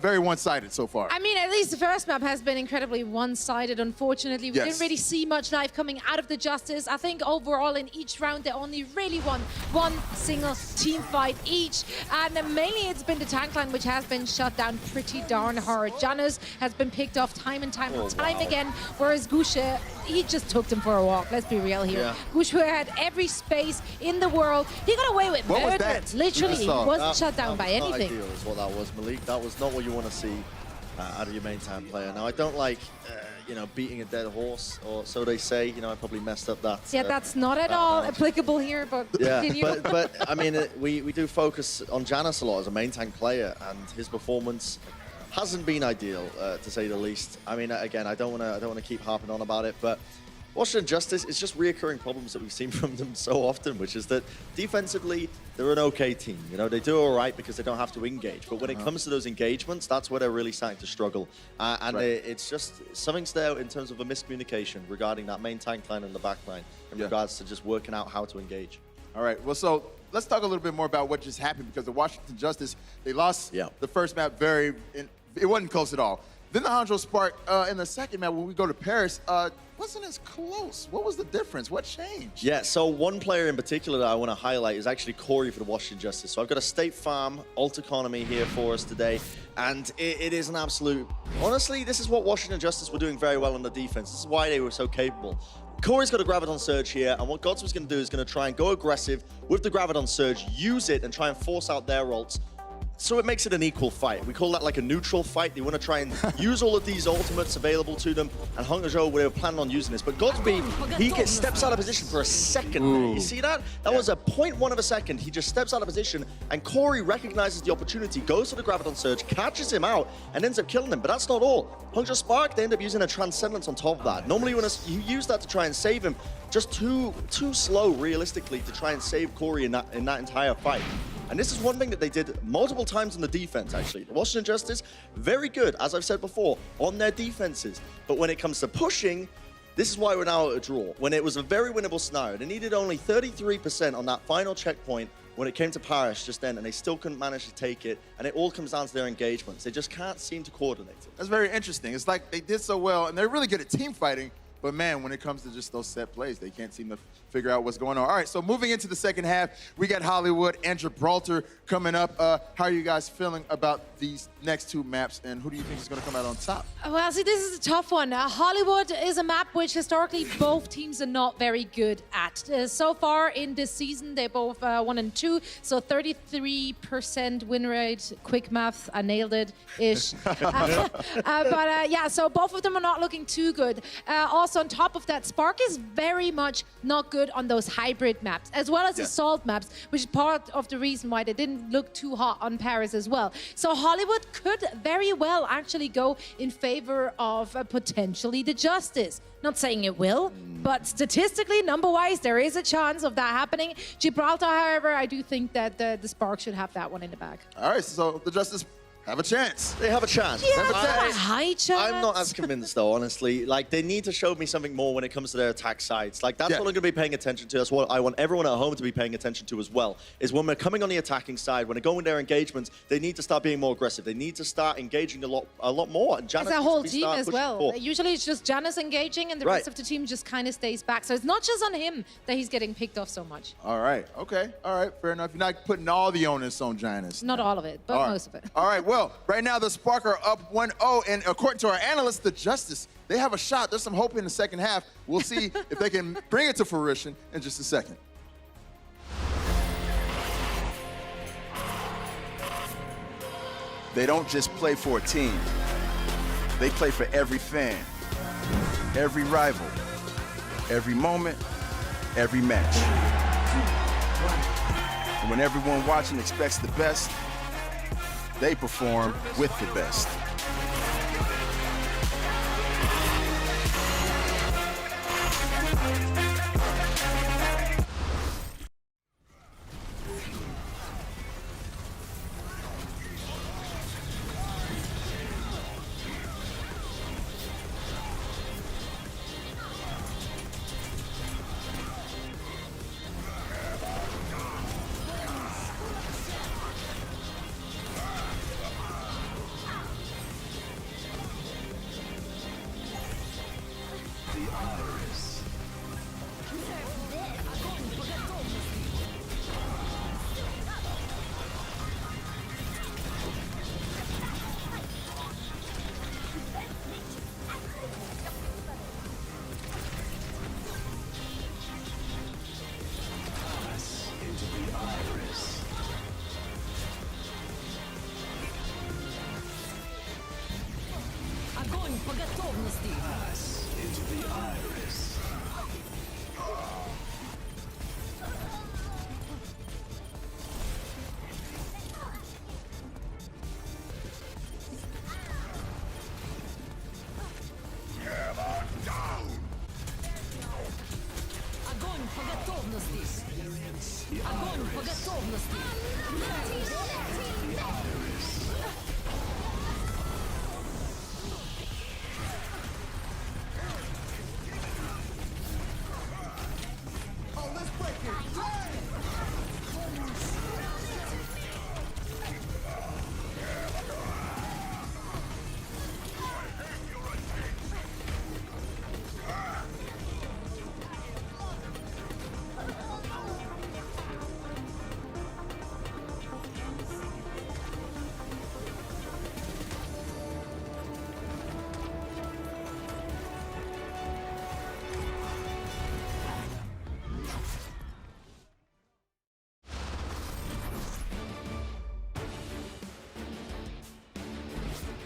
S6: very one-sided so far.
S7: I mean, at least the first map has been incredibly one-sided, unfortunately. We didn't really see much life coming out of the Justice. I think overall in each round, they only really won one single team fight each. And mainly it's been the tank line, which has been shut down pretty darn hard. Janus has been picked off time and time again, whereas Gushe, he just took them for a walk. Let's be real here. Gushe had every space in the world. He got away with murder. Literally, he wasn't shut down by anything.
S8: Not ideal is what that was, Malik. That was not what you want to see out of your main tank player. Now, I don't like, beating a dead horse, or so they say. I probably messed up that.
S7: Yeah, that's not at all applicable here, but continue.
S8: but I mean, we do focus on Janus a lot as a main tank player, and his performance hasn't been ideal, to say the least. I mean, again, I don't want to keep harping on about it, but Washington Justice is just reoccurring problems that we've seen from them so often, which is that defensively, they're an okay team. They do all right because they don't have to engage. But when it comes to those engagements, that's where they're really starting to struggle. It's just something's there in terms of a miscommunication regarding that main tank line and the back line in regards to just working out how to engage.
S6: All right, well, so let's talk a little bit more about what just happened, because the Washington Justice, they lost the first map it wasn't close at all. Then the Hangzhou Spark in the second map, when we go to Paris, wasn't as close. What was the difference? What changed?
S8: Yeah, so one player in particular that I want to highlight is actually Corey for the Washington Justice. So I've got a State Farm alt economy here for us today, and it is an absolute... Honestly, this is what Washington Justice were doing very well on the defense. This is why they were so capable. Corey's got a Graviton Surge here, and what Gods was going to do is going to try and go aggressive with the Graviton Surge, use it, and try and force out their ults. So it makes it an equal fight. We call that like a neutral fight. They want to try and use all of these ultimates available to them, and Hangzhou, they were planning on using this. But Godspeed, he steps out of position for a second. You see that? That was a 0.1 of a second. He just steps out of position, and Corey recognizes the opportunity, goes for the Graviton Surge, catches him out, and ends up killing him. But that's not all. Hangzhou Spark, they end up using a Transcendence on top of that. Normally, you use that to try and save him, just too slow, realistically, to try and save Corey in that entire fight. And this is one thing that they did multiple times in the defense, actually. The Washington Justice, very good, as I've said before, on their defenses. But when it comes to pushing, this is why we're now at a draw. When it was a very winnable scenario, they needed only 33% on that final checkpoint when it came to Paris just then, and they still couldn't manage to take it. And it all comes down to their engagements. They just can't seem to coordinate it.
S6: That's very interesting. It's like they did so well, and they're really good at team fighting. But man, when it comes to just those set plays, they can't seem to figure out what's going on. All right, so moving into the second half, we got Hollywood and Gibraltar coming up. How are you guys feeling about these next two maps, and who do you think is going to come out on top?
S7: Well, see, this is a tough one. Hollywood is a map which historically both teams are not very good at. So far in this season, they're both 1 and 2, so 33% win rate. Quick math, I nailed it-ish. Yeah, so both of them are not looking too good. Also, on top of that, Spark is very much not good on those hybrid maps, as well as assault maps, which is part of the reason why they didn't look too hot on Paris as well. So Hollywood could very well actually go in favor of potentially the Justice. Not saying it will, but statistically, number-wise, there is a chance of that happening. Gibraltar, however, I do think that the Spark should have that one in the bag.
S6: All right, so the Justice have a chance.
S8: They have a chance.
S7: Yeah, a high chance.
S8: I'm not as convinced, though, honestly. Like, they need to show me something more when it comes to their attack sides. Like, that's what I'm going to be paying attention to. That's what I want everyone at home to be paying attention to as well, is when we're coming on the attacking side, when they go in their engagements, they need to start being more aggressive. They need to start engaging a lot more. And Janus
S7: as a whole team as well. Usually it's just Janus engaging, and the rest of the team just kind of stays back. So it's not just on him that he's getting picked off so much.
S6: All right. Okay. All right. Fair enough. You're not putting all the onus on Janus.
S7: Not all of it, but most of it.
S6: All right. Well, right now the Spark are up 1-0, and according to our analysts, the Justice, they have a shot. There's some hope in the second half. We'll see if they can bring it to fruition in just a second.
S9: They don't just play for a team. They play for every fan, every rival, every moment, every match. And when everyone watching expects the best, they perform with the best.
S5: Огонь по готовности. Огонь по готовности. Огонь по готовности.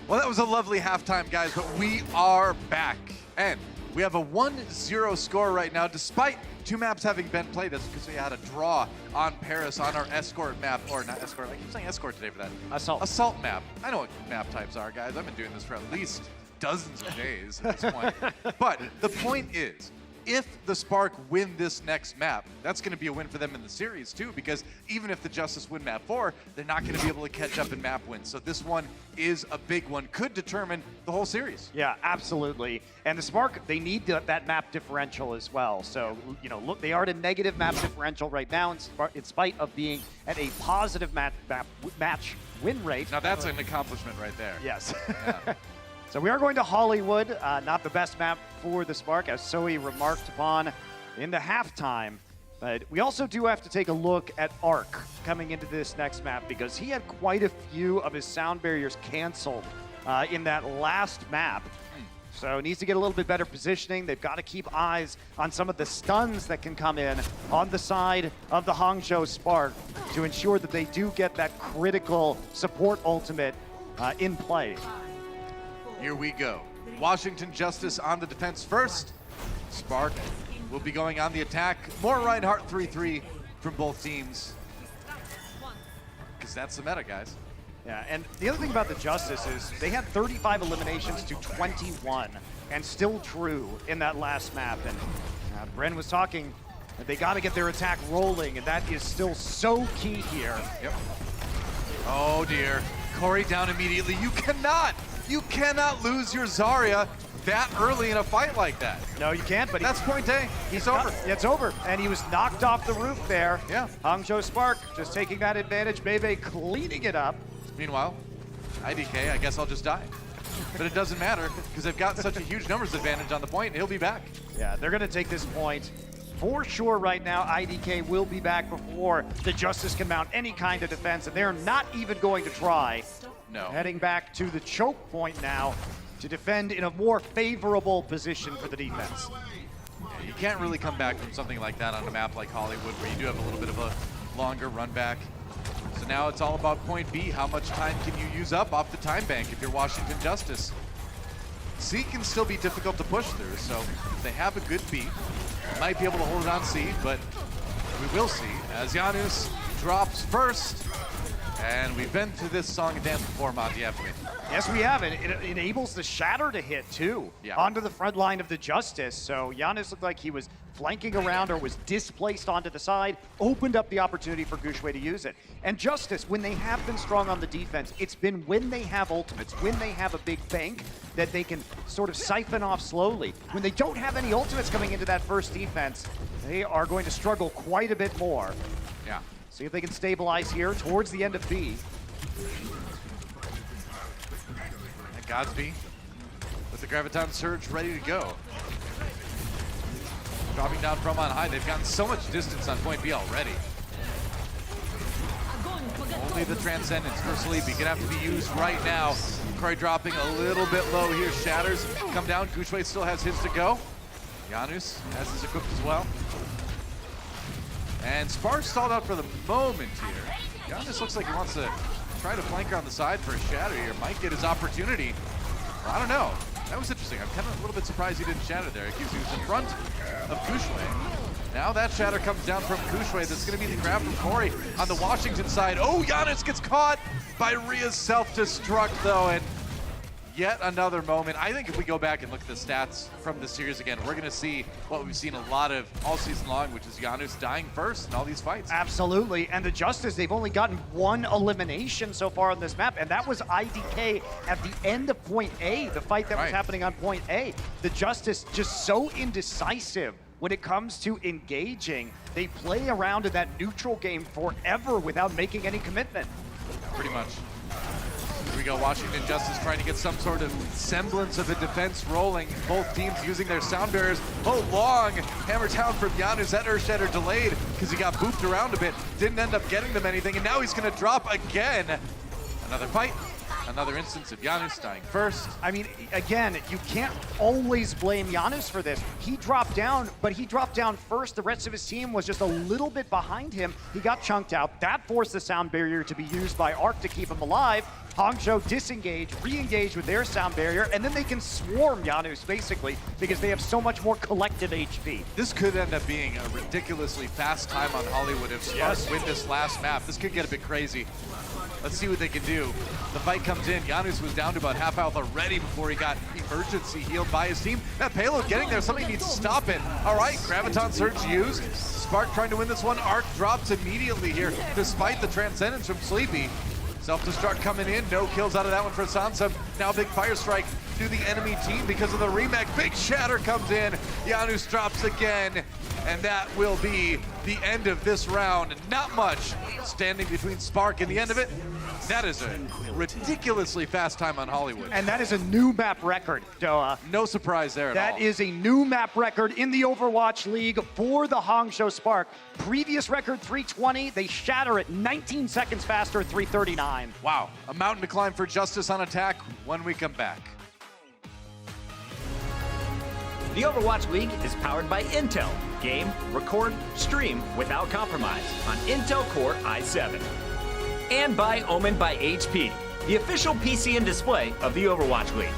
S1: Well, that was a lovely halftime, guys, but we are back. And we have a 1-0 score right now, despite two maps having been played. That's because we had a draw on Paris on our escort map, or not escort, I keep saying escort today for that.
S2: Assault.
S1: Assault map. I know what map types are, guys. I've been doing this for at least dozens of days at this point. But the point is, if the Spark win this next map, that's going to be a win for them in the series too, because even if the Justice win map 4, they're not going to be able to catch up in map wins. So this one is a big one, could determine the whole series.
S2: Yeah, absolutely. And the Spark, they need that map differential as well. So, you know, look, they are at a negative map differential right now in spite of being at a positive match win rate.
S1: Now that's an accomplishment right there.
S2: Yes.
S1: Yeah.
S2: So we are going to Hollywood, not the best map for the Spark, as Zoe remarked upon in the halftime. But we also do have to take a look at Arc coming into this next map, because he had quite a few of his sound barriers canceled in that last map. So he needs to get a little bit better positioning. They've got to keep eyes on some of the stuns that can come in on the side of the Hangzhou Spark to ensure that they do get that critical support ultimate in play.
S1: Here we go. Washington Justice on the defense first. Spark will be going on the attack. More Reinhardt 3-3 from both teams. Because that's the meta, guys.
S2: Yeah, and the other thing about the Justice is they had 35 eliminations to 21, and still true in that last map. And Bren was talking that they got to get their attack rolling, and that is still so key here.
S1: Yep. Oh dear. Corey down immediately. You cannot lose your Zarya that early in a fight like that.
S2: No, you can't, but
S1: that's point A. He's over.
S2: Yeah, it's over. And he was knocked off the roof there.
S1: Yeah.
S2: Hangzhou Spark just taking that advantage. Bebe cleaning it up.
S1: Meanwhile, IDK, I guess I'll just die. But it doesn't matter, because they've got such a huge numbers advantage on the point, and he'll be back.
S2: Yeah, they're going to take this point. For sure right now, IDK will be back before the Justice can mount any kind of defense, and they're not even going to try.
S1: No.
S2: Heading back to the choke point now to defend in a more favorable position for the defense.
S1: Yeah, you can't really come back from something like that on a map like Hollywood, where you do have a little bit of a longer run back. So now it's all about point B. How much time can you use up off the time bank if you're Washington Justice? C can still be difficult to push through, so if they have a good B, might be able to hold it on C, but we will see as Janus drops first. And we've been through this song and dance before, Monty, haven't we?
S2: Yes, we have. It enables the Shatter to hit, too, onto the front line of the Justice. So Janus looked like he was flanking around or was displaced onto the side, opened up the opportunity for Gushue to use it. And Justice, when they have been strong on the defense, it's been when they have ultimates, when they have a big bank, that they can sort of siphon off slowly. When they don't have any ultimates coming into that first defense, they are going to struggle quite a bit more.
S1: Yeah.
S2: See if they can stabilize here towards the end of B.
S1: And Godsby with the Graviton Surge ready to go. dropping down from on high. They've gotten so much distance on point B already. Only the Transcendence for Sleepy gonna have to be used right now. Corey dropping a little bit low here. Shatters come down. Gushue still has his to go. Janus has his equipped as well. And Spark stalled out for the moment here. Janus looks like he wants to try to flank her on the side for a shatter here. Might get his opportunity. Well, I don't know. That was interesting. I'm kind of a little bit surprised he didn't shatter there. He was in front of Gushue. Now that shatter comes down from Gushue. That's going to be the grab from Corey on the Washington side. Oh, Janus gets caught by Rhea's self-destruct though, and yet another moment. I think if we go back and look at the stats from this series again, we're going to see what we've seen a lot of all season long, which is Janus dying first in all these fights.
S2: Absolutely, and the Justice, they've only gotten one elimination so far on this map, and that was IDK at the end of point A, the fight that was happening on point A. The Justice just so indecisive when it comes to engaging. They play around in that neutral game forever without making any commitment.
S1: Pretty much. Here we go, Washington Justice trying to get some sort of semblance of a defense rolling. Both teams using their sound barriers. Oh, long hammer down from Janus. That Earth Shatter delayed because he got booped around a bit. Didn't end up getting them anything, and now he's gonna drop again. Another fight. Another instance of Janus dying first.
S2: I mean, again, you can't always blame Janus for this. He dropped down, but he dropped down first. The rest of his team was just a little bit behind him. He got chunked out. That forced the sound barrier to be used by Arc to keep him alive. Hangzhou disengage, re-engage with their sound barrier, and then they can swarm Janus, basically, because they have so much more collective HP.
S1: This could end up being a ridiculously fast time on Hollywood if Spark win this last map. This could get a bit crazy. Let's see what they can do. The fight comes in. Janus was down to about half health already before he got emergency healed by his team. That payload getting there, somebody needs to stop it. All right, Graviton Surge used. Spark trying to win this one. Arc drops immediately here, despite the Transcendence from Sleepy. Self-destruct coming in, no kills out of that one for Sansa. Now big fire strike to the enemy team because of the remake. Big shatter comes in, Janus drops again, and that will be the end of this round. Not much standing between Spark and the end of it. That is a ridiculously fast time on Hollywood.
S2: And that is a new map record, Doa.
S1: No surprise there at all.
S2: That is a new map record in the Overwatch League for the Hangzhou Spark. Previous record 320, they shatter it 19 seconds faster, 339.
S1: Wow, a mountain to climb for Justice on attack when we come back.
S4: The Overwatch League is powered by Intel. Game, record, stream without compromise on Intel Core i7. And by Omen by HP, the official PC and display of the Overwatch League.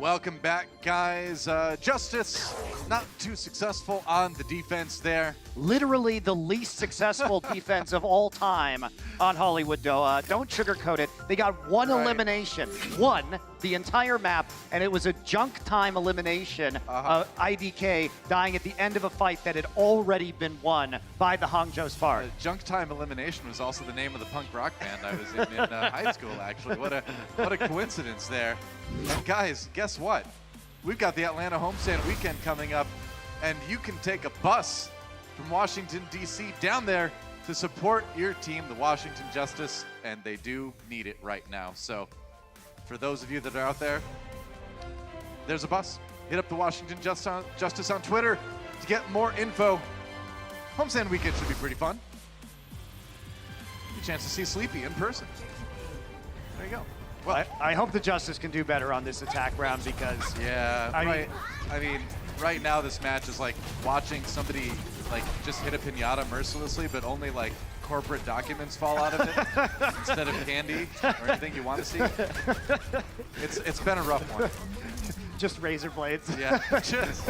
S1: Welcome back, guys. Justice, not too successful on the defense there.
S2: Literally the least successful defense of all time on Hollywood Doha. Don't sugarcoat it. They got one elimination, the entire map, and it was a junk time elimination of IDK dying at the end of a fight that had already been won by the Hangzhou Spark.
S1: Junk time elimination was also the name of the punk rock band I was in high school, actually. What a coincidence there. And guys, guess what? We've got the Atlanta homestand weekend coming up, and you can take a bus from Washington, D.C. down there to support your team, the Washington Justice, and they do need it right now. So for those of you that are out there, there's a bus. Hit up the Washington Justice on Twitter to get more info. Homestand weekend should be pretty fun. A chance to see Sleepy in person. There you go.
S2: Well, I hope the Justice can do better on this attack round because
S1: I mean, right now this match is like watching somebody like just hit a pinata mercilessly, but only like corporate documents fall out of it instead of candy or anything you want to see. It's been a rough one.
S2: Just razor blades.
S1: Yeah, just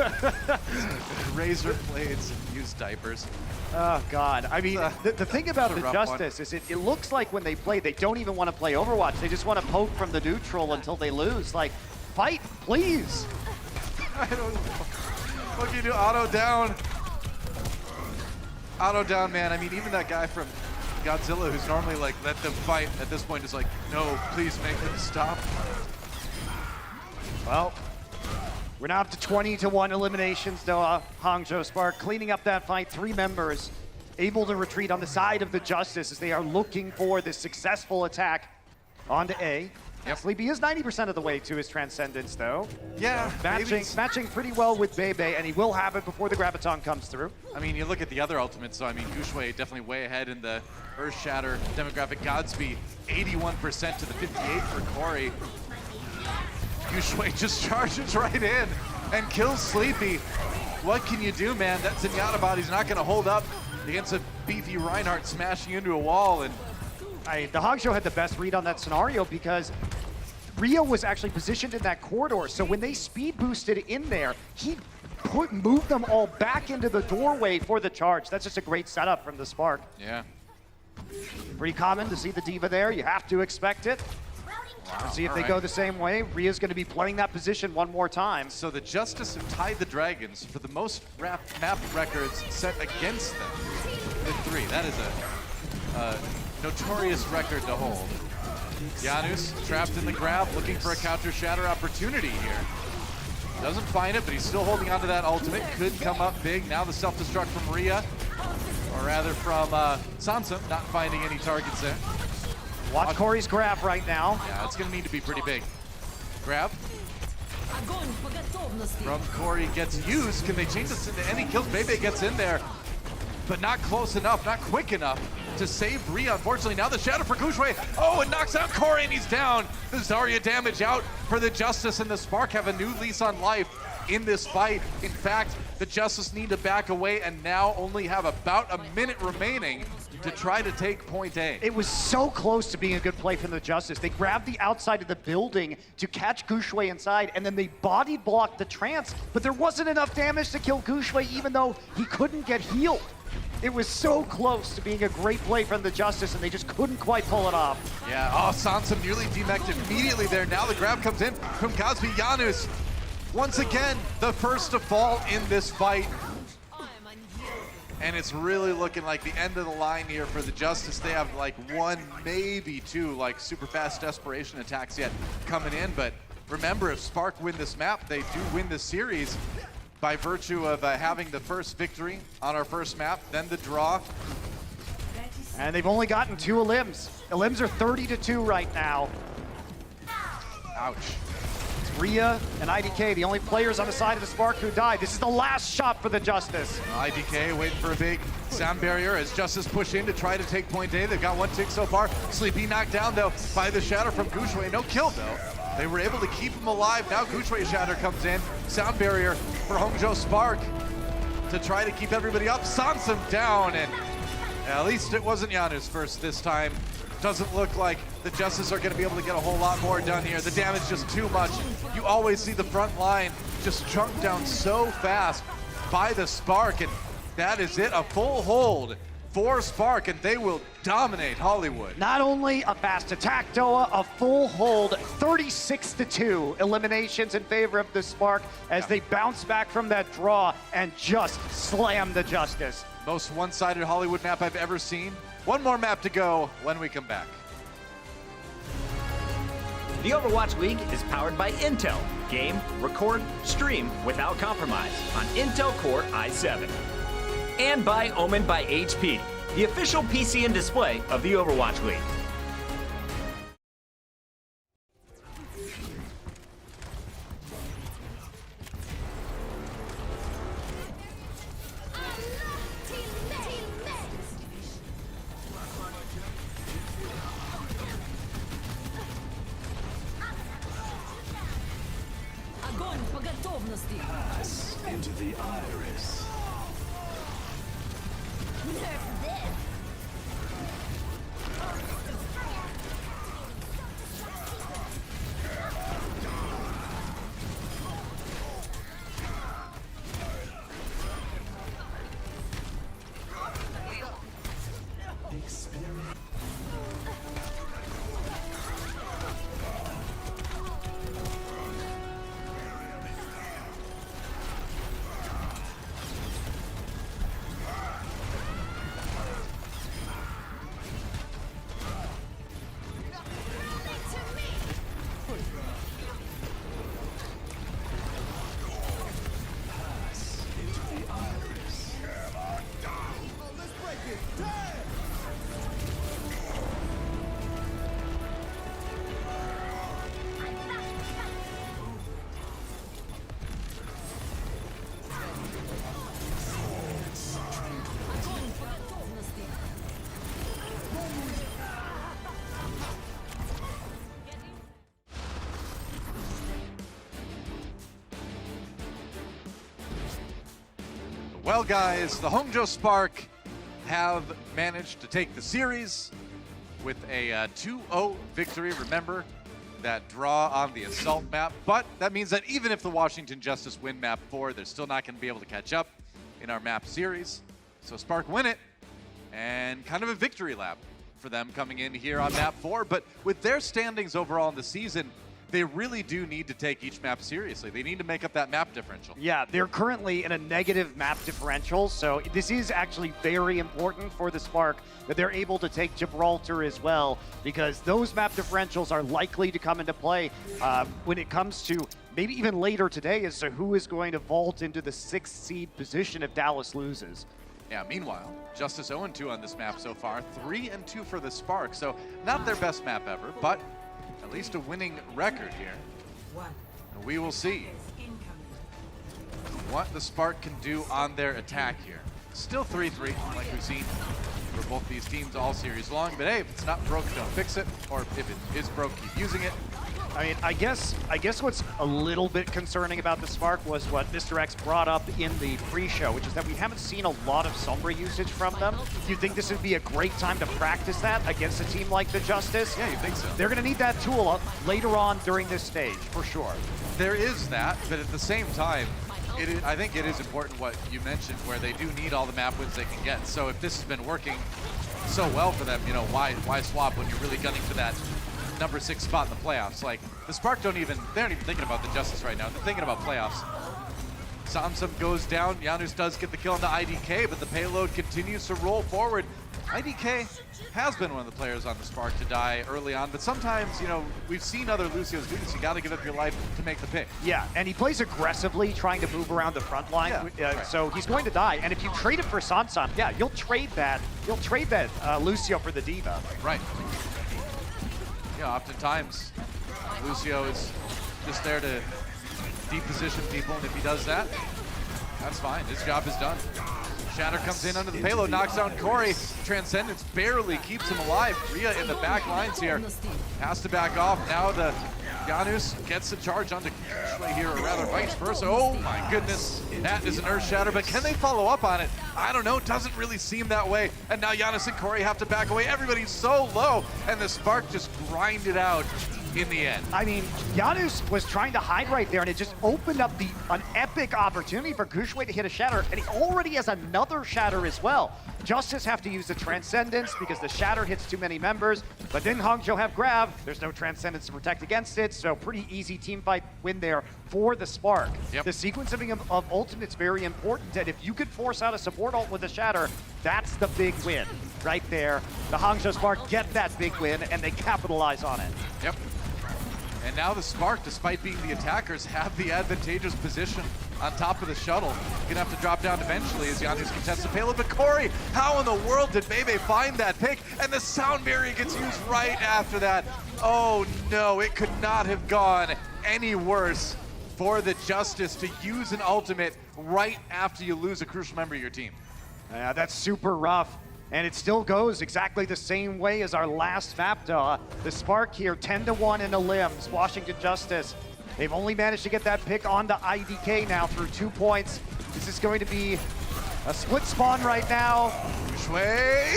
S1: razor blades and used diapers.
S2: Oh, God. I mean, the thing about the Justice is it looks like when they play, they don't even want to play Overwatch. They just want to poke from the neutral until they lose. Like, fight, please.
S1: I don't know. Look, you do auto down. Auto down, man. I mean, even that guy from Godzilla who's normally like, let them fight, at this point is like, no, please make them stop.
S2: Well, we're now up to 20-1 eliminations, though. Hangzhou Spark cleaning up that fight. 3 members able to retreat on the side of the Justice as they are looking for this successful attack onto A. Yep. Sleepy is 90% of the way to his Transcendence, though.
S1: Yeah.
S2: Matching pretty well with Bebe, and he will have it before the Graviton comes through.
S1: I mean, you look at the other ultimates, so I mean, Guxue definitely way ahead in the Earth Shatter demographic. Godspeed, 81% to the 58 for Corey. Guxue just charges right in and kills Sleepy. What can you do, man? That Zenyatta body's not going to hold up against a beefy Reinhardt smashing into a wall. And
S2: the Hangzhou had the best read on that scenario because Rio was actually positioned in that corridor. So when they speed boosted in there, he moved them all back into the doorway for the charge. That's just a great setup from the Spark.
S1: Yeah.
S2: Pretty common to see the Diva there. You have to expect it. Wow. See if they go the same way. Ria's going to be playing that position one more time.
S1: So the Justice have tied the Dragons for the most map records set against them with 3. That is a notorious record to hold. Janus trapped in the grab, looking for a counter shatter opportunity here. Doesn't find it, but he's still holding on to that ultimate. Could come up big. Now the self-destruct from Ria, or rather from Sansa, not finding any targets there.
S2: Watch Corey's grab right now.
S1: Yeah, it's going to need to be pretty big. Grab from Corey gets used. Can they change this into any kills? Bebe gets in there, but not close enough, not quick enough to save Rhea, unfortunately. Now the shadow for Guxue. Oh, it knocks out Corey and he's down. The Zarya damage out for the Justice, and the Spark have a new lease on life in this fight. In fact, the Justice need to back away and now only have about a minute remaining to try to take point A.
S2: It was so close to being a good play from the Justice. They grabbed the outside of the building to catch Guxue inside, and then they body blocked the trance, but there wasn't enough damage to kill Guxue even though he couldn't get healed. It was so close to being a great play from the Justice, and they just couldn't quite pull it off.
S1: Yeah, oh, Sansa nearly demeched immediately there. Now the grab comes in from Godspeed. Janus, once again, the first to fall in this fight. And it's really looking like the end of the line here for the Justice. They have like 1, maybe 2, like super fast desperation attacks yet coming in. But remember, if Spark win this map, they do win this series by virtue of having the first victory on our first map, then the draw.
S2: And they've only gotten 2 elims. Elims are 30-2 right now.
S1: Ouch.
S2: Rhea and IDK, the only players on the side of the Spark who died. This is the last shot for the Justice.
S1: IDK waiting for a big sound barrier as Justice push in to try to take point A. They've got 1 tick so far. Sleepy knocked down though by the shatter from Guxue. No kill though. They were able to keep him alive. Now Guxue shatter comes in. Sound barrier for Hangzhou Spark to try to keep everybody up. Sansa down, and at least it wasn't Janus first this time. Doesn't look like the Justice are going to be able to get a whole lot more done here. The damage just too much. You always see the front line just chunked down so fast by the Spark, and that is it. A full hold for Spark, and they will dominate Hollywood.
S2: Not only a fast attack, Doa, a full hold, 36-2 eliminations in favor of the Spark as they bounce back from that draw and just slam the Justice.
S1: Most one-sided Hollywood map I've ever seen. One more map to go when we come back.
S4: The Overwatch League is powered by Intel. Game, record, stream without compromise on Intel Core i7. And by Omen by HP, the official PC and display of the Overwatch League.
S5: Огонь по готовности.
S10: Into the iris.
S1: Well, guys, the Hangzhou Spark have managed to take the series with a 2-0 victory. Remember that draw on the Assault map, but that means that even if the Washington Justice win map 4, they're still not going to be able to catch up in our map series. So Spark win it, and kind of a victory lap for them coming in here on map 4. But with their standings overall in the season, they really do need to take each map seriously. They need to make up that map differential.
S2: Yeah, they're currently in a negative map differential, so this is actually very important for the Spark that they're able to take Gibraltar as well, because those map differentials are likely to come into play when it comes to maybe even later today as to who is going to vault into the 6th seed position if Dallas loses.
S1: Yeah, meanwhile, Justice 0-2 on this map so far, 3-2 for the Spark, so not their best map ever, but at least a winning record here. And we will see what the Spark can do on their attack here. Still 3-3, like we've seen for both these teams all series long, but hey, if it's not broke, don't fix it, or if it is broke, keep using it.
S2: I mean, I guess what's a little bit concerning about the Spark was what Mr. X brought up in the pre-show, which is that we haven't seen a lot of Sombra usage from them. Do you think this would be a great time to practice that against a team like the Justice?
S1: Yeah, you think so.
S2: They're going to need that tool up later on during this stage, for sure.
S1: There is that, but at the same time, I think it is important what you mentioned, where they do need all the map wins they can get. So if this has been working so well for them, you know, why swap when you're really gunning for that number 6 spot in the playoffs? Like, the Spark they aren't even thinking about the Justice right now. They're thinking about playoffs. Samsung goes down. Janus does get the kill on the IDK, but the payload continues to roll forward. IDK has been one of the players on the Spark to die early on, but sometimes, you know, we've seen other Lucios do this. You got to give up your life to make the pick.
S2: Yeah, and he plays aggressively, trying to move around the front line,
S1: right.
S2: So he's going to die. And if you trade it for Sansan, yeah, you'll trade that Lucio for the Diva.
S1: Right. Yeah, oftentimes Lucio is just there to deposition people, and if he does that, that's fine. His job is done. Shatter comes in under the payload, knocks down Corey. Transcendence barely keeps him alive. Rhea in the back lines here has to back off. Now the Janus gets the charge onto Kushway here, or rather vice versa. Oh my goodness, that is an Earth Shatter, but can they follow up on it? I don't know, doesn't really seem that way. And now Janus and Corey have to back away. Everybody's so low, and the Spark just grinded out in the end.
S2: I mean, Janus was trying to hide right there, and it just opened up an epic opportunity for Kushway to hit a Shatter, and he already has another Shatter as well. Justice have to use the Transcendence because the Shatter hits too many members, but then Hangzhou have Grab. There's no Transcendence to protect against it, so pretty easy team fight win there for the Spark.
S1: Yep.
S2: The sequencing of ultimate's very important, and if you could force out a support ult with a Shatter, that's the big win right there. The Hangzhou Spark get that big win, and they capitalize on it.
S1: Yep. And now the Spark, despite being the attackers, have the advantageous position on top of the shuttle. Gonna have to drop down eventually as Janus contests the payload. But Corey, how in the world did Bebe find that pick? And the sound barrier gets used right after that. Oh no, it could not have gone any worse for the Justice to use an ultimate right after you lose a crucial member of your team.
S2: Yeah, that's super rough. And it still goes exactly the same way as our last map, Doa. The Spark here, 10-1 in the limbs. Washington Justice, they've only managed to get that pick onto IDK now through 2 points. This is going to be a split spawn right now.
S1: Shui,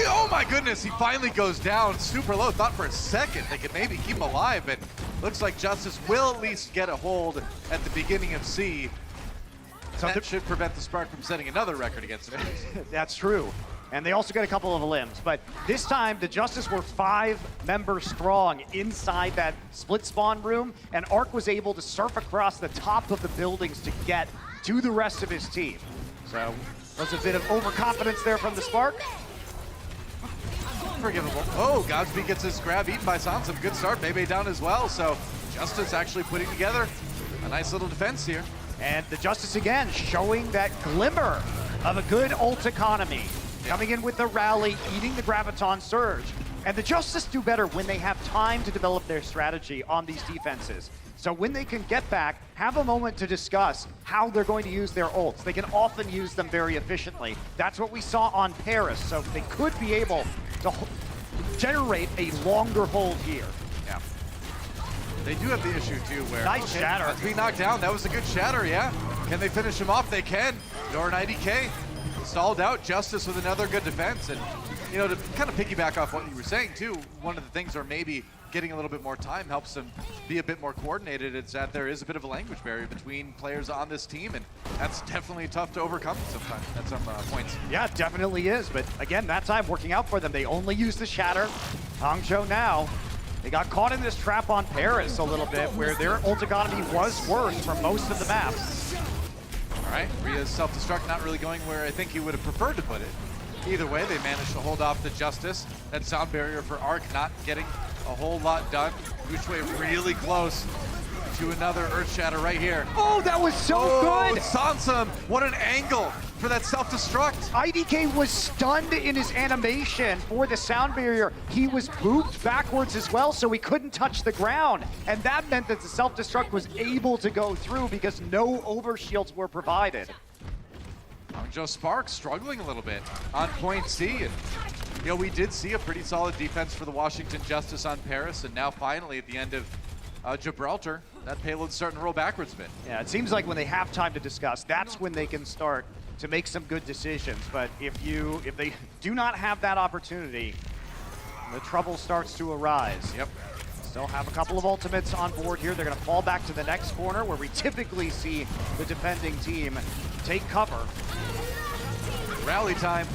S1: oh my goodness, he finally goes down super low. Thought for a second they could maybe keep him alive, but looks like Justice will at least get a hold at the beginning of C. That should prevent the Spark from setting another record against him.
S2: That's true. And they also get a couple of limbs. But this time, the Justice were 5 members strong inside that split spawn room, and Arc was able to surf across the top of the buildings to get to the rest of his team. So, there's a bit of overconfidence there from the Spark.
S1: Forgivable. Oh, Godspeed gets his grab eaten by Sansom. Good start, Bebe down as well. So, Justice actually putting together a nice little defense here.
S2: And the Justice again showing that glimmer of a good ult economy. Coming in with the rally, eating the Graviton Surge. And the Justice do better when they have time to develop their strategy on these defenses. So when they can get back, have a moment to discuss how they're going to use their ults. They can often use them very efficiently. That's what we saw on Paris, so they could be able to generate a longer hold here.
S1: Yeah. They do have the issue too where...
S2: Nice Shatter.
S1: That's being knocked down. That was a good Shatter, yeah. Can they finish him off? They can. Door 90K. Stalled out, Justice with another good defense. And, you know, to kind of piggyback off what you were saying too, one of the things where maybe getting a little bit more time helps them be a bit more coordinated is that there is a bit of a language barrier between players on this team, and that's definitely tough to overcome sometimes at some points.
S2: Yeah, it definitely is, but again, that time working out for them. They only used the Shatter. Hangzhou now, they got caught in this trap on Paris a little bit, where their ult economy was worse for most of the maps.
S1: All right, Rhea's self-destruct not really going where I think he would have preferred to put it. Either way, they managed to hold off the Justice. That sound barrier for Arc not getting a whole lot done. Kushway really close to another Earth Shatter right here.
S2: Oh, that was so good!
S1: Sansom, what an angle for that self-destruct.
S2: IDK was stunned in his animation for the sound barrier. He was moved backwards as well, so he couldn't touch the ground. And that meant that the self-destruct was able to go through because no overshields were provided.
S1: Hangzhou Spark struggling a little bit on point C. And, you know, we did see a pretty solid defense for the Washington Justice on Paris, and now finally at the end of Gibraltar, that payload's starting to roll backwards a bit.
S2: Yeah, it seems like when they have time to discuss, that's when they can start to make some good decisions. But if they do not have that opportunity, the trouble starts to arise.
S1: Yep.
S2: Still have a couple of ultimates on board here. They're going to fall back to the next corner where we typically see the defending team take cover.
S1: Rally time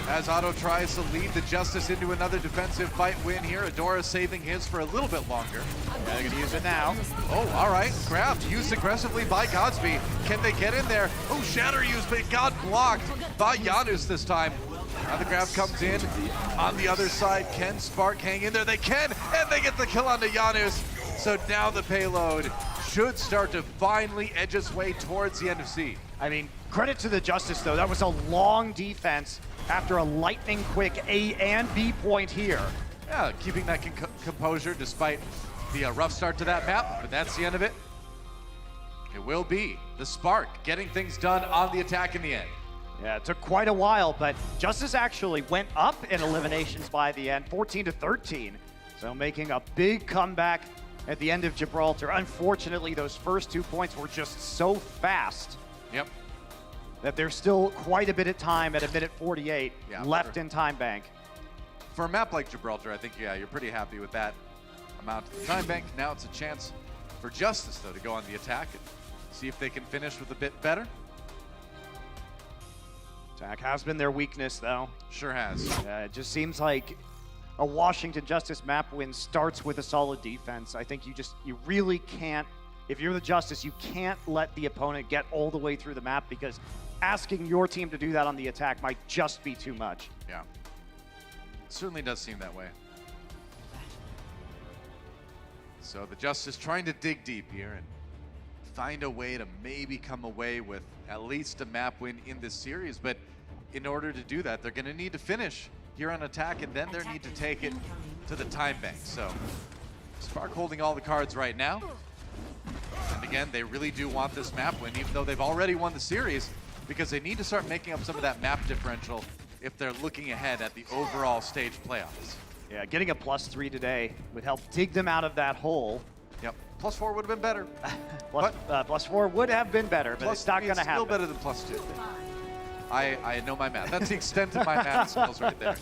S1: as Otto tries to lead the Justice into another defensive fight win here. Adora saving his for a little bit longer.
S2: They're going to use it now.
S1: Oh, all right. Grabbed, used aggressively by Godspeed. Can they get in there? Oh, Shatter used, but it got blocked by Janus this time. Now the grab comes in on the other side. Can Spark hang in there? They can, and they get the kill onto Janus. So now the payload should start to finally edge its way towards the end of C.
S2: I mean, credit to the Justice, though. That was a long defense after a lightning quick A and B point here.
S1: Yeah, keeping that composure despite the rough start to that map, but that's the end of it. It will be the Spark getting things done on the attack in the end.
S2: Yeah, it took quite a while, but Justice actually went up in eliminations by the end, 14-13. So making a big comeback at the end of Gibraltar. Unfortunately, those first 2 points were just so fast.
S1: Yep.
S2: That there's still quite a bit of time at a minute 48 left in time bank.
S1: For a map like Gibraltar, I think, yeah, you're pretty happy with that amount of the time bank. Now it's a chance for Justice, though, to go on the attack and see if they can finish with a bit better.
S2: Attack has been their weakness, though.
S1: Sure has.
S2: It just seems like a Washington Justice map win starts with a solid defense. I think you really can't, if you're the Justice, you can't let the opponent get all the way through the map, because asking your team to do that on the attack might just be too much.
S1: Yeah. It certainly does seem that way. So the Justice trying to dig deep here and find a way to maybe come away with at least a map win in this series, but in order to do that, they're going to need to finish here on attack, and then they need to take it to the time bank. So Spark holding all the cards right now. And again, they really do want this map win, even though they've already won the series, because they need to start making up some of that map differential if they're looking ahead at the overall stage playoffs.
S2: Yeah, getting a +3 today would help dig them out of that hole.
S1: Yep, +4 would have been better.
S2: +4 would have been better, but it's not going to happen.
S1: Still better than +2. I know my math. That's the extent of my math skills right there.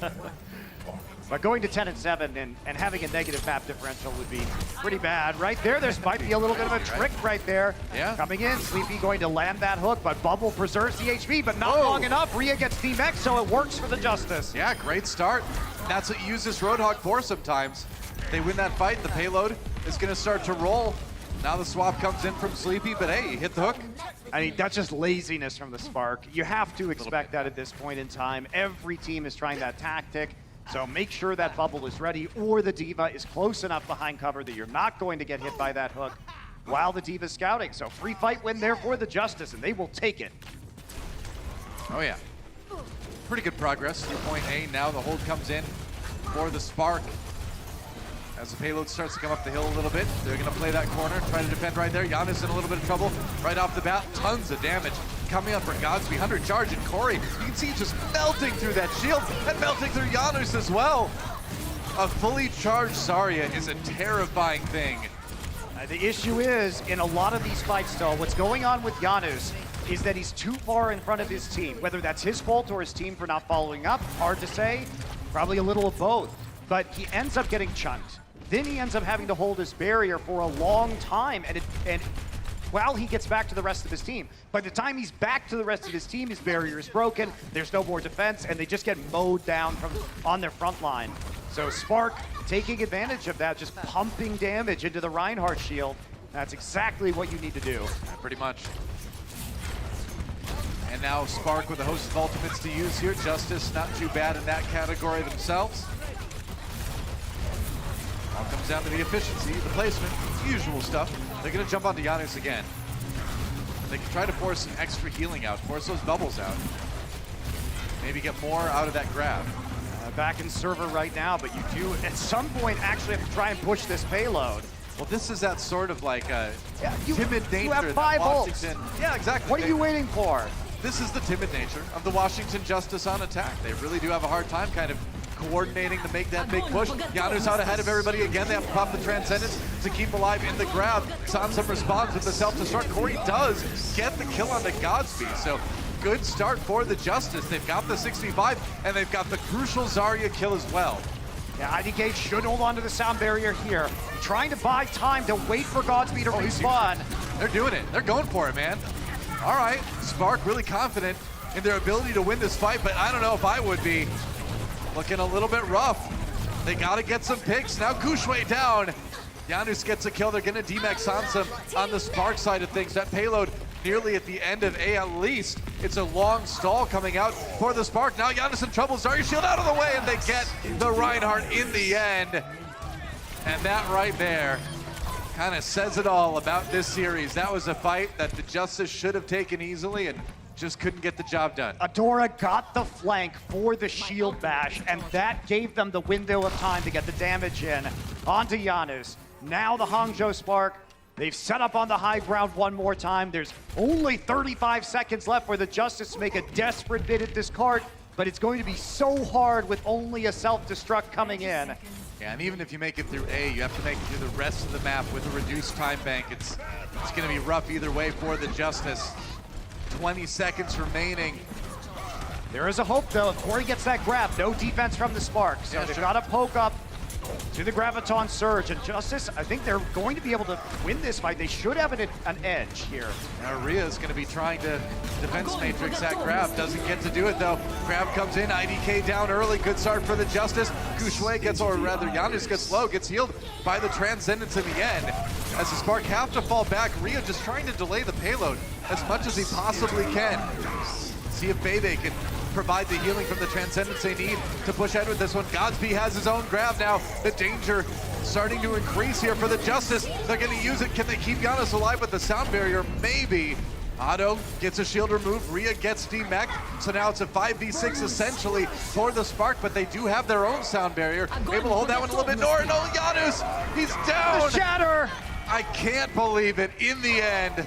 S2: But going to 10-7 and having a negative map differential would be pretty bad. Right there, might be a little bit of a trick right there.
S1: Yeah.
S2: Coming in, Sleepy going to land that hook, but Bubble preserves the HP, but not long enough. Rhea gets DMX, so it works for the Justice.
S1: Yeah, great start. That's what you use this Roadhog for sometimes. They win that fight, the payload is going to start to roll. Now the swap comes in from Sleepy, but hey, hit the hook.
S2: I mean, that's just laziness from the Spark. You have to expect that at this point in time. Every team is trying that tactic. So make sure that Bubble is ready, or the D.Va is close enough behind cover that you're not going to get hit by that hook while the D.Va's scouting. So free fight win there for the Justice, and they will take it.
S1: Oh yeah. Pretty good progress. Your point A, now the hold comes in for the Spark. As the payload starts to come up the hill a little bit, they're going to play that corner, try to defend right there. Giannis in a little bit of trouble right off the bat. Tons of damage coming up for Godspeed. 100 charge, and Corey, you can see just melting through that shield and melting through Giannis as well. A fully charged Zarya is a terrifying thing.
S2: The issue is, in a lot of these fights, though, what's going on with Janus is that he's too far in front of his team. Whether that's his fault or his team for not following up, hard to say. Probably a little of both. But he ends up getting chunked. Then he ends up having to hold his barrier for a long time, and while he gets back to the rest of his team. By the time he's back to the rest of his team, his barrier is broken, there's no more defense, and they just get mowed down on their front line. So Spark taking advantage of that, just pumping damage into the Reinhardt shield. That's exactly what you need to do.
S1: Pretty much. And now Spark with a host of ultimates to use here. Justice not too bad in that category themselves. All comes down to the efficiency, the placement, usual stuff. They're going to jump onto Giannis again. They can try to force some extra healing out, force those bubbles out. Maybe get more out of that grab.
S2: Back in server right now, but you do at some point actually have to try and push this payload.
S1: Well, this is that sort of like a timid nature.
S2: You have 5 ults.
S1: Yeah, exactly.
S2: What are you waiting for?
S1: This is the timid nature of the Washington Justice on attack. They really do have a hard time kind of coordinating to make that big push. Giannis out ahead of everybody again. They have to pop the Transcendence to keep alive in the grab. Sansa responds with the self-destruct. Corey does get the kill on the Godspeed. So good start for the Justice. They've got the 65, and they've got the crucial Zarya kill as well.
S2: Yeah, IDK should hold on to the sound barrier here. Trying to buy time to wait for Godspeed to respawn.
S1: They're doing it. They're going for it, man. All right, Spark really confident in their ability to win this fight, but I don't know if I would be. Looking a little bit rough. They got to get some picks. Now Gushue down. Janus gets a kill. They're going to D-Max Sansa on the Spark side of things. That payload nearly at the end of A at least. It's a long stall coming out for the Spark. Now Janus in trouble. Zarya shield out of the way, and they get the Reinhardt in the end. And that right there kind of says it all about this series. That was a fight that the Justice should have taken easily and just couldn't get the job done.
S2: Adora got the flank for the shield bash, and that gave them the window of time to get the damage in onto Janus. Now the Hangzhou Spark, they've set up on the high ground one more time. There's only 35 seconds left for the Justice to make a desperate bid at this cart, but it's going to be so hard with only a self-destruct coming in.
S1: Yeah, and even if you make it through A, you have to make it through the rest of the map with a reduced time bank. It's going to be rough either way for the Justice. 20 seconds remaining.
S2: There is a hope, though. If Corey gets that grab, no defense from the Spark. So they've got to poke up to the Graviton Surge. And Justice, I think they're going to be able to win this fight. They should have an edge here.
S1: Now Rhea is going to be trying to defense matrix that grab. Doesn't get to do it, though. Grab comes in. IDK down early. Good start for the Justice. Kushui gets, or rather, Janus gets low. Gets healed by the Transcendence in the end. As the Spark have to fall back, Rhea just trying to delay the payload as much as he possibly can. See if Bebe can provide the healing from the Transcendence they need to push ahead with this one. Godsby has his own grab now. The danger starting to increase here for the Justice. They're going to use it. Can they keep Giannis alive with the sound barrier? Maybe. Otto gets a shield removed. Rhea gets demeched. So now it's a 5v6 essentially for the Spark, but they do have their own sound barrier. Able to hold that one a little bit more. No, Janus, he's down.
S2: The shatter.
S1: I can't believe it. In the end,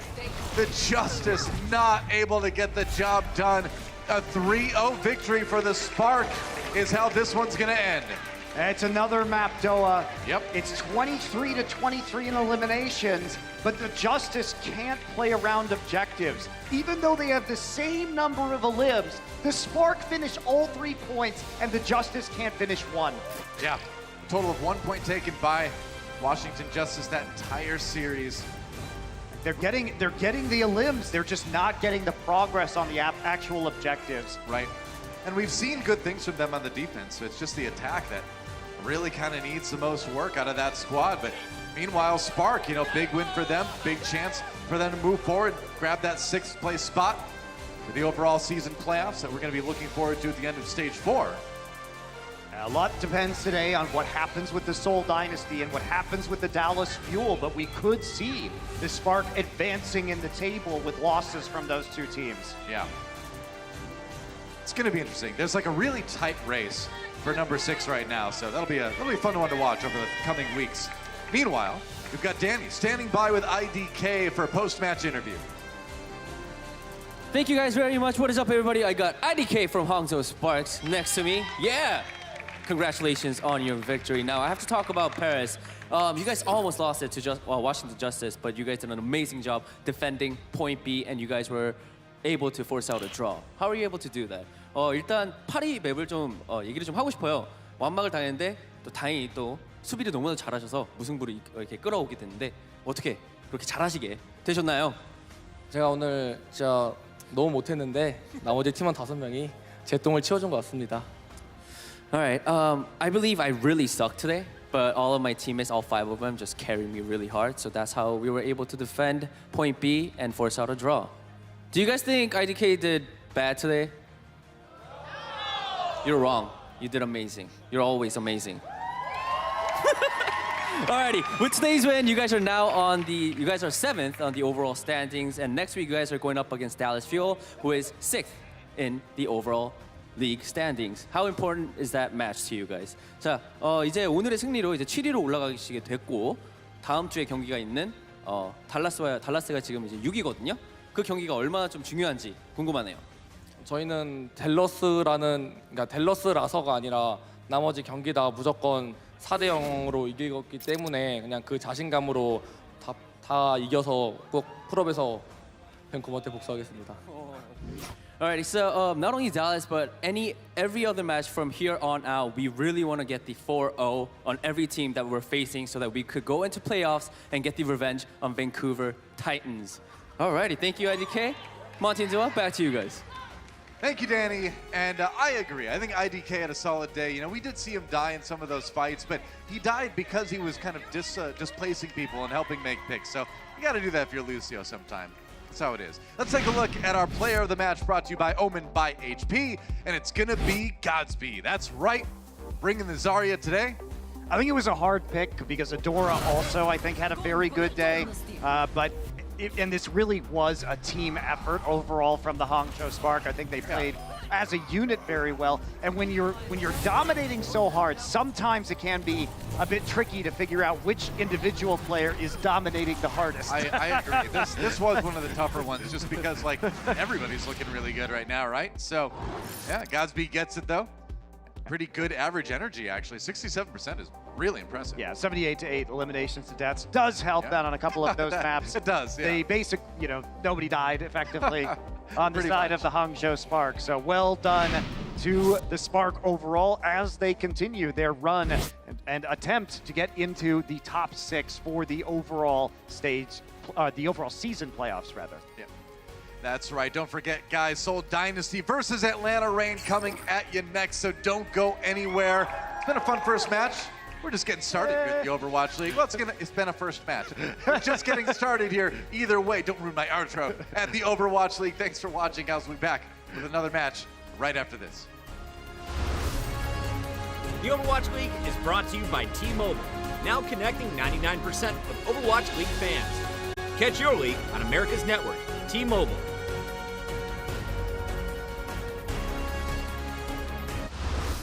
S1: the Justice not able to get the job done. A 3-0 victory for the Spark is how this one's going to end.
S2: It's another map, Doa.
S1: Yep.
S2: It's 23-23 in eliminations, but the Justice can't play around objectives. Even though they have the same number of elims, the Spark finish all 3 points, and the Justice can't finish 1.
S1: Yeah, a total of 1 point taken by Washington Justice that entire series.
S2: They're getting the elims. They're just not getting the progress on the actual objectives.
S1: Right. And we've seen good things from them on the defense. So it's just the attack that really kind of needs the most work out of that squad. But meanwhile, Spark, big win for them. Big chance for them to move forward, grab that 6th place spot for the overall season playoffs that we're going to be looking forward to at the end of Stage 4.
S2: A lot depends today on what happens with the Seoul Dynasty and what happens with the Dallas Fuel, but we could see the Spark advancing in the table with losses from those 2 teams.
S1: Yeah. It's going to be interesting. There's like a really tight race for number 6 right now, so that'll be a fun one to watch over the coming weeks. Meanwhile, we've got Danny standing by with IDK for a post-match interview.
S11: Thank you guys very much. What is up, everybody? I got IDK from Hangzhou Sparks next to me. Yeah! Congratulations on your victory. Now, I have to talk about Paris. You guys almost lost it to Washington Justice, but you guys did an amazing job defending point B, and you guys were able to force out a draw. How are you able to do that? 일단 파리 맵을 좀 얘기를 좀 하고 싶어요. 완막을 당했는데 또 다행히 또 수비를 너무나 잘하셔서 무승부를 이렇게 끌어오게 됐는데 어떻게 그렇게 잘하시게 되셨나요?
S12: 제가 오늘 진짜 너무 못했는데 나머지 팀원 5명이 제 똥을 치워준 것 같습니다.
S11: All right. I believe I really sucked today, but all of my teammates, all 5 of them, just carried me really hard. So that's how we were able to defend point B and force out a draw. Do you guys think IDK did bad today? You're wrong. You did amazing. You're always amazing. Alrighty. With today's win, you guys are now you guys are 7th on the overall standings, and next week you guys are going up against Dallas Fuel, who is 6th in the overall league standings. How important is that match to you guys? 자, 이제 오늘의 승리로 이제 7위로 올라가시게 됐고 다음 주에 경기가 있는 달라스가 지금 이제 6위거든요. 그 경기가 얼마나 좀 중요한지 궁금하네요.
S12: 저희는 그러니까 댈러스라서가 아니라 나머지 경기 다 무조건 4대 0으로 이겼기 때문에 그냥 그 자신감으로 다 이겨서 꼭 풀업에서 밴쿠버한테 복수하겠습니다.
S11: Alrighty, so not only Dallas, but every other match from here on out, we really want to get the 4-0 on every team that we're facing so that we could go into playoffs and get the revenge on Vancouver Titans. Alrighty, thank you, IDK. Monty and Joa, back to you guys.
S1: Thank you, Danny. And I agree. I think IDK had a solid day. We did see him die in some of those fights, but he died because he was kind of displacing people and helping make picks. So you got to do that if you're Lucio sometime. That's how it is. Let's take a look at our player of the match brought to you by Omen by HP, and it's going to be Godsby. That's right, bringing the Zarya today.
S2: I think it was a hard pick because Adora also, I think, had a very good day. And this really was a team effort overall from the Hangzhou Spark. I think they played as a unit very well. And when you're dominating so hard, sometimes it can be a bit tricky to figure out which individual player is dominating the hardest.
S1: I agree. This was one of the tougher ones just because everybody's looking really good right now, right? So yeah, Godsby gets it though. pretty good average energy, actually. 67% is really impressive.
S2: Yeah, 78-8 eliminations to deaths does help that on a couple of those maps.
S1: It does, yeah.
S2: The basic, nobody died effectively on the
S1: Pretty
S2: side
S1: much.
S2: of the Hangzhou Spark. So well done to the Spark overall as they continue their run and attempt to get into the top 6 for the overall the overall season playoffs, rather.
S1: Yeah. That's right. Don't forget, guys, Seoul Dynasty versus Atlanta Reign coming at you next, so don't go anywhere. It's been a fun first match. We're just getting started with the Overwatch League. Well, it's been a first match. We're just getting started here. Either way, don't ruin my outro at the Overwatch League. Thanks for watching, guys. We'll be back with another match right after this.
S4: The Overwatch League is brought to you by T-Mobile, now connecting 99% of Overwatch League fans. Catch your league on America's network, T-Mobile.